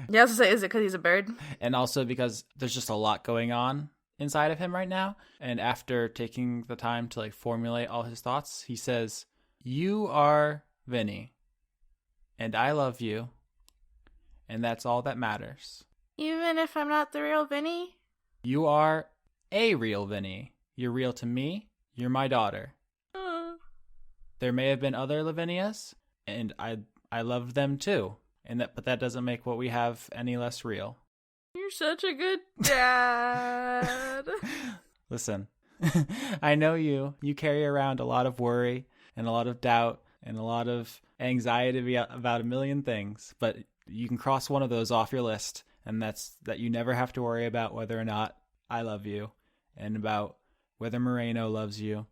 Speaker 4: You also say, is it because he's a bird?
Speaker 7: And also because there's just a lot going on inside of him right now. And after taking the time to formulate all his thoughts, he says, "You are Vinny, and I love you, and that's all that matters.
Speaker 4: Even if I'm not the real Vinny?
Speaker 7: You are a real Vinny. You're real to me. You're my daughter. There may have been other Lavinias, and I loved them too. But that doesn't make what we have any less real."
Speaker 4: You're such a good dad.
Speaker 7: Listen, I know you. You carry around a lot of worry and a lot of doubt and a lot of anxiety about a million things, but you can cross one of those off your list, and that's that you never have to worry about whether or not I love you and about whether Moreno loves you.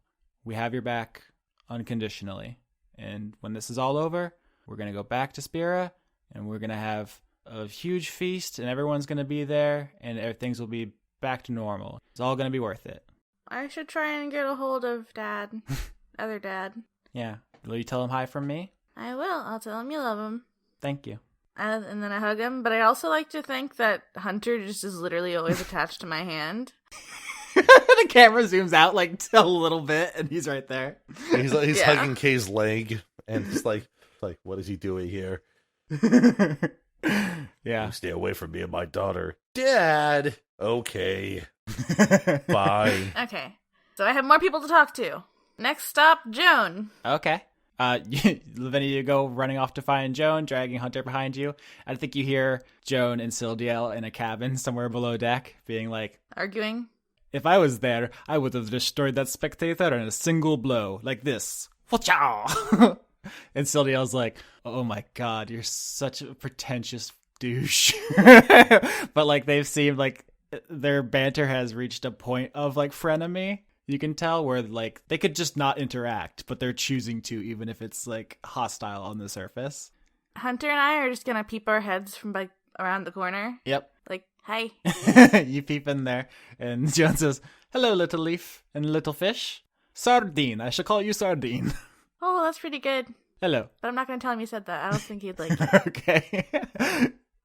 Speaker 7: We have your back unconditionally. And when this is all over, we're going to go back to Spira, and we're going to have a huge feast, and everyone's going to be there, and things will be back to normal. It's all going to be worth it.
Speaker 4: I should try and get a hold of Dad. Other Dad.
Speaker 7: Yeah. Will you tell him hi from me?
Speaker 4: I will. I'll tell him you love him.
Speaker 7: Thank you.
Speaker 4: And then I hug him. But I also like to think that Hunter just is literally always attached to my hand.
Speaker 7: The camera zooms out a little bit, and he's right there.
Speaker 3: He's hugging Kay's leg, and it's like, what is he doing here?
Speaker 7: Yeah.
Speaker 3: You stay away from me and my daughter. Dad! Okay. Fine.
Speaker 4: Okay. So I have more people to talk to. Next stop, Joan.
Speaker 7: Okay. Lavinia, you go running off to find Joan, dragging Hunter behind you. I think you hear Joan and Sildiel in a cabin somewhere below deck, being like,
Speaker 4: arguing.
Speaker 7: "If I was there, I would have destroyed that spectator in a single blow, like this. Wha-chow!" And Sildiel's like, "Oh my god, you're such a pretentious douche." But they've seemed their banter has reached a point of like frenemy. You can tell where like they could just not interact, but they're choosing to, even if it's like hostile on the surface.
Speaker 4: Hunter and I are just gonna peep our heads from like around the corner.
Speaker 7: Yep.
Speaker 4: Like, hi.
Speaker 7: You peep in there, and Joan says, "Hello, little leaf and little fish. Sardine. I shall call you Sardine."
Speaker 4: Oh, that's pretty good.
Speaker 7: Hello.
Speaker 4: But I'm not gonna tell him you said that. I don't think he'd like it.
Speaker 7: Okay.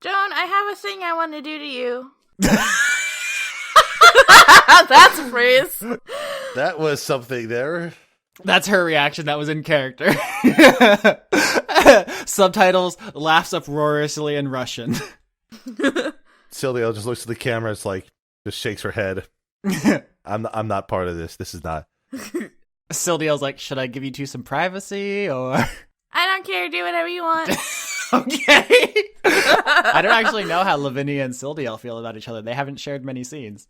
Speaker 4: Joan, I have a thing I want to do to you. That's a phrase.
Speaker 3: That was something there.
Speaker 7: That's her reaction. That was in character. Subtitles, laughs uproariously in Russian.
Speaker 3: Sylvia just looks at the camera. It's like, just shakes her head. I'm not part of this. This is not.
Speaker 7: Sildiel's like, should I give you two some privacy, or?
Speaker 4: I don't care. Do whatever you want.
Speaker 7: Okay. I don't actually know how Lavinia and Sildiel feel about each other. They haven't shared many scenes.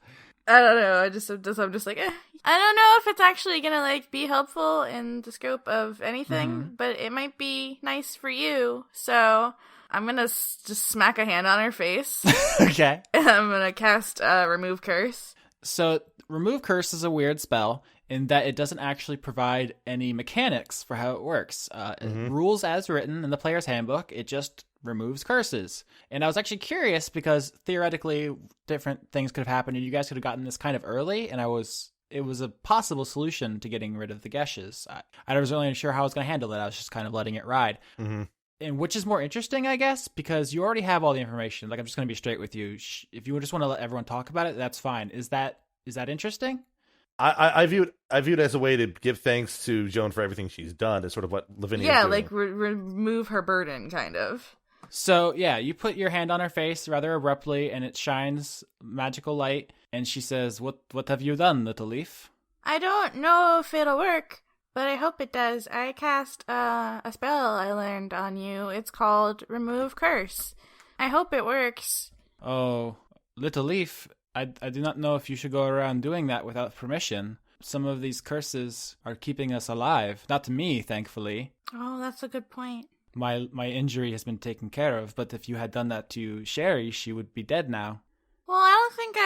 Speaker 4: I don't know. I'm just like, eh. I don't know if it's actually gonna like be helpful in the scope of anything, but it might be nice for you. So I'm gonna just smack a hand on her face.
Speaker 7: Okay.
Speaker 4: And I'm gonna cast Remove Curse.
Speaker 7: So Remove Curse is a weird spell in that it doesn't actually provide any mechanics for how it works. Rules as written in the player's handbook, it just removes curses. And I was actually curious because theoretically different things could have happened and you guys could have gotten this kind of early, and it was a possible solution to getting rid of the Geshes. I wasn't really sure how I was going to handle it. I was just kind of letting it ride. And which is more interesting, I guess, because you already have all the information. Like, I'm just going to be straight with you. If you just want to let everyone talk about it, that's fine. Is that interesting?
Speaker 3: I view it as a way to give thanks to Joan for everything she's done. Is sort of what Lavinia is doing.
Speaker 4: Like remove her burden, kind of.
Speaker 7: So, yeah, you put your hand on her face rather abruptly, and it shines magical light, and she says, What have you done, little leaf?
Speaker 4: I don't know if it'll work, but I hope it does. I cast a spell I learned on you. It's called Remove Curse. I hope it works.
Speaker 7: Oh, little leaf, I do not know if you should go around doing that without permission. Some of these curses are keeping us alive. Not me, thankfully.
Speaker 4: Oh, that's a good point.
Speaker 7: My injury has been taken care of, but if you had done that to Sherry, she would be dead now.
Speaker 4: Well, I don't think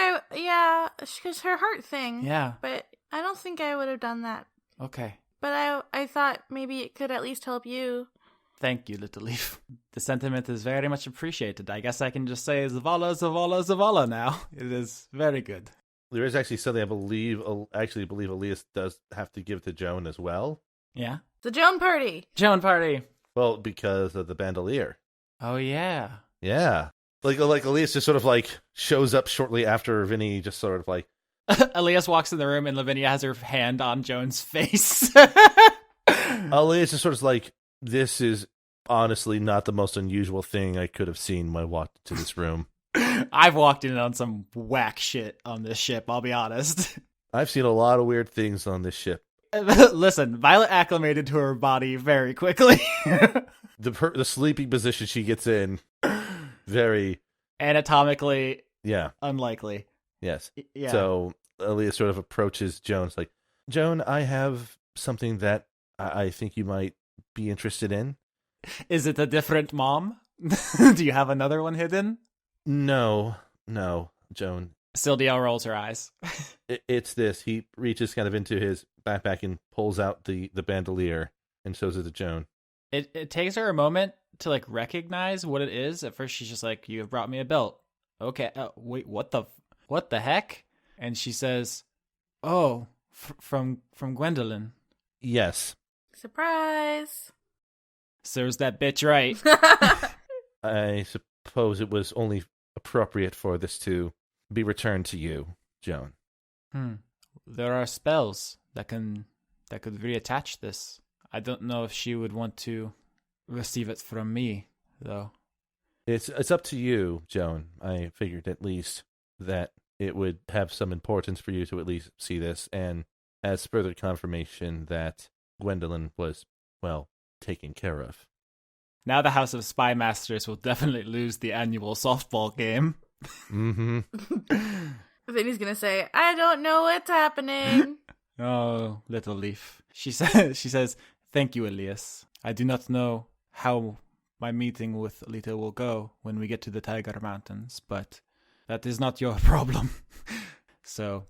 Speaker 4: yeah, because her heart thing.
Speaker 7: Yeah.
Speaker 4: But I don't think I would have done that.
Speaker 7: Okay.
Speaker 4: But I thought maybe it could at least help you.
Speaker 7: Thank you, little leaf. The sentiment is very much appreciated. I guess I can just say Zavala, Zavala, Zavala now. It is very good.
Speaker 3: There is actually something I believe Alias does have to give to Joan as well.
Speaker 7: Yeah?
Speaker 4: The Joan Party.
Speaker 7: Joan Party.
Speaker 3: Well, because of the bandolier.
Speaker 7: Oh, yeah.
Speaker 3: Yeah. Like Alias just sort of like shows up shortly after Vinny just sort of like...
Speaker 7: Alias walks in the room and Lavinia has her hand on Joan's face.
Speaker 3: Alias is sort of like, this is honestly not the most unusual thing I could have seen when I walked into this room.
Speaker 7: I've walked in on some whack shit on this ship, I'll be honest.
Speaker 3: I've seen a lot of weird things on this ship.
Speaker 7: Listen, Violet acclimated to her body very quickly.
Speaker 3: The sleeping position she gets in, very...
Speaker 7: Anatomically unlikely.
Speaker 3: Yes.
Speaker 7: Yeah.
Speaker 3: So Alias sort of approaches Joan. It's like, Joan, I have something that I think you might be interested in.
Speaker 7: Is it a different mom? Do you have another one hidden?
Speaker 3: No, Joan.
Speaker 7: Sildiel rolls her eyes.
Speaker 3: It's this. He reaches kind of into his backpack and pulls out the bandolier and shows it to Joan.
Speaker 7: It takes her a moment to like recognize what it is. At first, she's just like, "You have brought me a belt." Okay, wait, what the heck? And she says, "Oh, from Gwendolyn."
Speaker 3: Yes.
Speaker 4: Surprise.
Speaker 7: Serves that bitch right.
Speaker 3: I suppose it was only appropriate for this to be returned to you, Joan.
Speaker 7: There are spells that could reattach this. I don't know if she would want to receive it from me, though.
Speaker 3: It's up to you, Joan. I figured at least that it would have some importance for you to at least see this, and as further confirmation that Gwendolyn was, well, taken care of.
Speaker 7: Now the House of Spy Masters will definitely lose the annual softball game.
Speaker 3: Mm-hmm.
Speaker 4: Then he's gonna say, "I don't know what's happening."
Speaker 7: Oh, little leaf. She says, "Thank you, Alias. I do not know how my meeting with Alita will go when we get to the Tiger Mountains, but That is not your problem. So,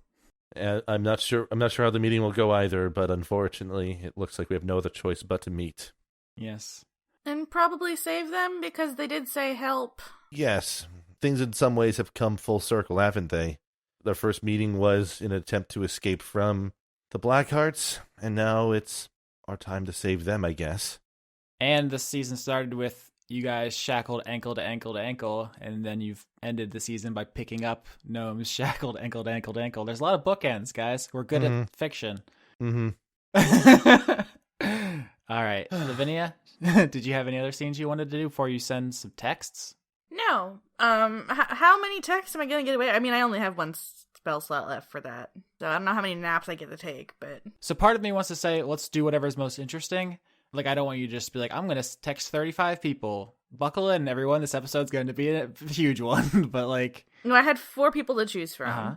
Speaker 3: I'm not sure how the meeting will go either, but unfortunately, it looks like we have no other choice but to meet.
Speaker 7: yes.
Speaker 4: And probably save them because they did say help.
Speaker 3: Yes, things in some ways have come full circle, haven't they? Their first meeting was in an attempt to escape from the Blackhearts, and now it's our time to save them, I guess.
Speaker 7: And the season started with you guys shackled ankle to ankle to ankle, and then you've ended the season by picking up gnomes shackled ankle to ankle to ankle. There's a lot of bookends, guys. We're good at fiction.
Speaker 3: Mm-hmm.
Speaker 7: All right, Lavinia, did you have any other scenes you wanted to do before you send some texts?
Speaker 4: No. How many texts am I gonna get away? I mean, I only have one spell slot left for that, so I don't know how many naps I get to take. But
Speaker 7: So part of me wants to say, let's do whatever's most interesting. Like, I don't want you to just be like, I'm going to text 35 people. Buckle in, everyone. This episode's going to be a huge one. But, like...
Speaker 4: no, I had 4 people to choose from.
Speaker 7: Uh-huh.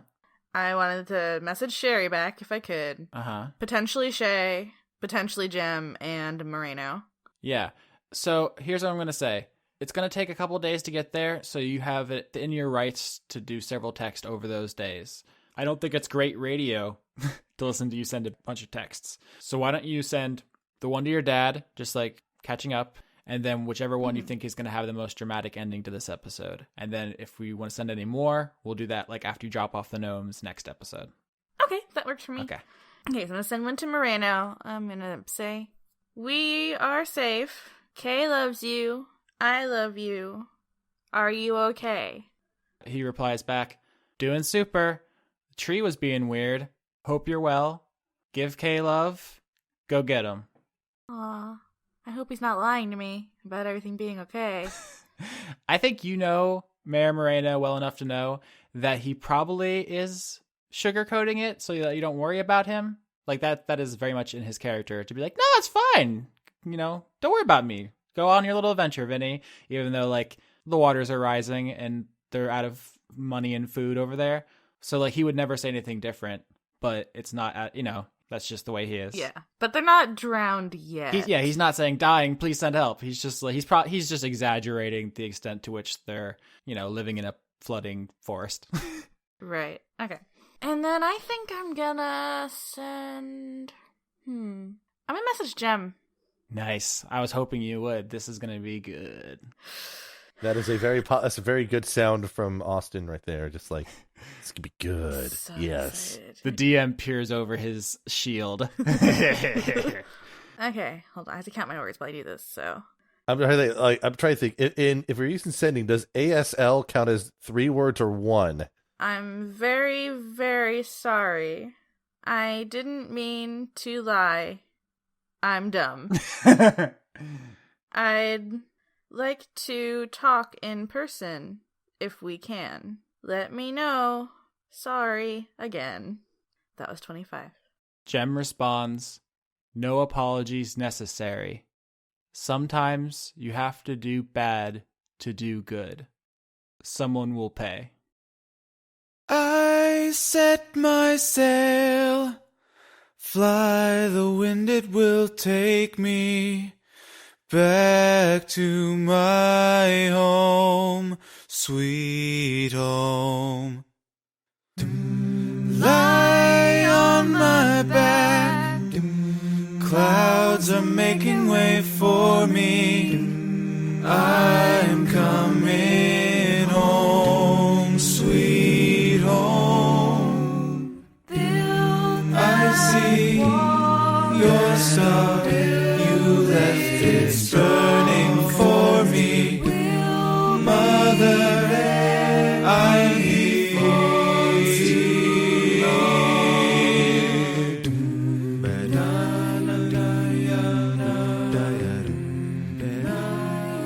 Speaker 4: I wanted to message Sherry back if I could.
Speaker 7: Uh-huh.
Speaker 4: Potentially Shay, potentially Jem, and Moreno.
Speaker 7: Yeah. So here's what I'm going to say. It's going to take a couple days to get there, so you have it in your rights to do several texts over those days. I don't think it's great radio to listen to you send a bunch of texts. So why don't you send the one to your dad, just like catching up, and then whichever one you think is going to have the most dramatic ending to this episode. And then if we want to send any more, we'll do that like after you drop off the gnomes next episode.
Speaker 4: Okay, that works for me.
Speaker 7: Okay.
Speaker 4: Okay, so I'm going to send one to Moreno. I'm going to say, we are safe. Kay loves you. I love you. Are you okay?
Speaker 7: He replies back, doing super. The tree was being weird. Hope you're well. Give Kay love. Go get him.
Speaker 4: Aw, I hope he's not lying to me about everything being okay.
Speaker 7: I think you know Mayor Moreno well enough to know that he probably is sugarcoating it so that you don't worry about him. Like that is very much in his character to be like, no, it's fine. You know, don't worry about me. Go on your little adventure, Vinny. Even though like the waters are rising and they're out of money and food over there. So like he would never say anything different, but it's not, that's just the way he is.
Speaker 4: Yeah, but they're not drowned yet.
Speaker 7: He's not saying dying, please send help. He's just like he's just exaggerating the extent to which they're, living in a flooding forest.
Speaker 4: Right. Okay. And then I think I'm gonna send I'm gonna message Jem.
Speaker 7: Nice. I was hoping you would. This is gonna be good.
Speaker 3: That is that's a very good sound from Austin right there. Just like, it's gonna be good.
Speaker 4: So
Speaker 3: yes.
Speaker 4: excited.
Speaker 7: The DM peers over his shield.
Speaker 4: Okay, hold on. I have to count my words while I do this. So
Speaker 3: I'm trying to think. If we're using sending, does ASL count as 3 words or 1?
Speaker 4: I'm very, very sorry. I didn't mean to lie. I'm dumb. I'd like to talk in person if we can. Let me know. Sorry again. That was 25.
Speaker 7: Jem responds, no apologies necessary. Sometimes you have to do bad to do good. Someone will pay. I set my sail. Fly the wind, it will take me back to my home, sweet home. Lie on my back, clouds are making way for me. I'm coming home, sweet home. I see your star, you left it burning for me. Mother, I'm here.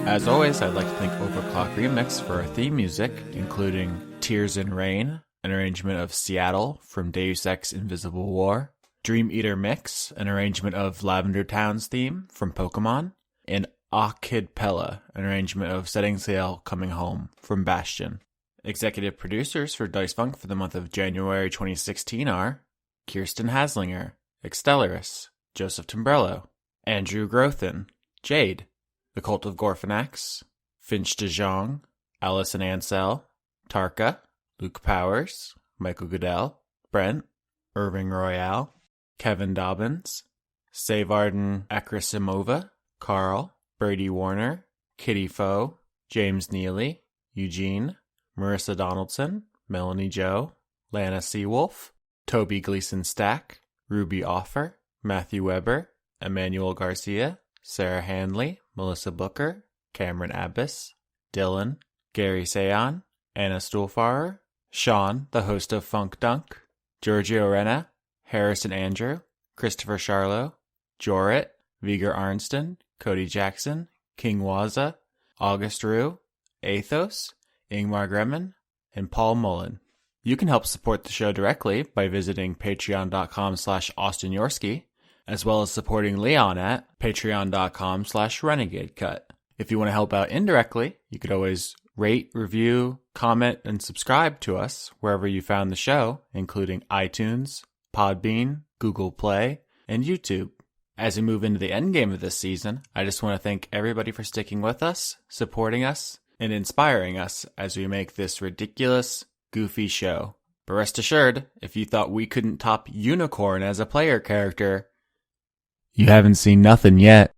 Speaker 7: As always, I'd like to thank Overclock Remix for our theme music, including Tears in Rain, an arrangement of Seattle from Deus Ex Invisible War, Dream Eater Mix, an arrangement of Lavender Town's theme from Pokemon, and Kid Pella, an arrangement of Setting Sail Coming Home from Bastion. Executive producers for Dice Funk for the month of January 2016 are Kirsten Haslinger, Extellaris, Joseph Timbrello, Andrew Grothin, Jade, The Cult of Gorfanax, Finch de Jong, Alice and Ansel, Tarka,
Speaker 2: Luke Powers, Michael Goodell, Brent, Irving Royale, Kevin Dobbins, Savarden Akrasimova, Carl, Brady Warner, Kitty Foe, James Neely, Eugene, Marissa Donaldson, Melanie Joe, Lana Seawolf, Toby Gleason Stack, Ruby Offer, Matthew Weber, Emmanuel Garcia, Sarah Handley, Melissa Booker, Cameron Abbas, Dylan, Gary Sayon, Anna Stuhlfarer, Sean, the host of Funk Dunk, Giorgio Rena, Harrison Andrew, Christopher Charlo, Jorit, Viger Arnston, Cody Jackson, King Waza, August Rue, Athos, Ingmar Gremmen, and Paul Mullen. You can help support the show directly by visiting patreon.com/Austin Yorsky, as well as supporting Leon at patreon.com/renegadecut. If you want to help out indirectly, you could always rate, review, comment, and subscribe to us wherever you found the show, including iTunes, Podbean, Google Play, and YouTube. As we move into the endgame of this season, I just want to thank everybody for sticking with us, supporting us, and inspiring us as we make this ridiculous, goofy show. But rest assured, if you thought we couldn't top Unicorn as a player character, you haven't seen nothing yet.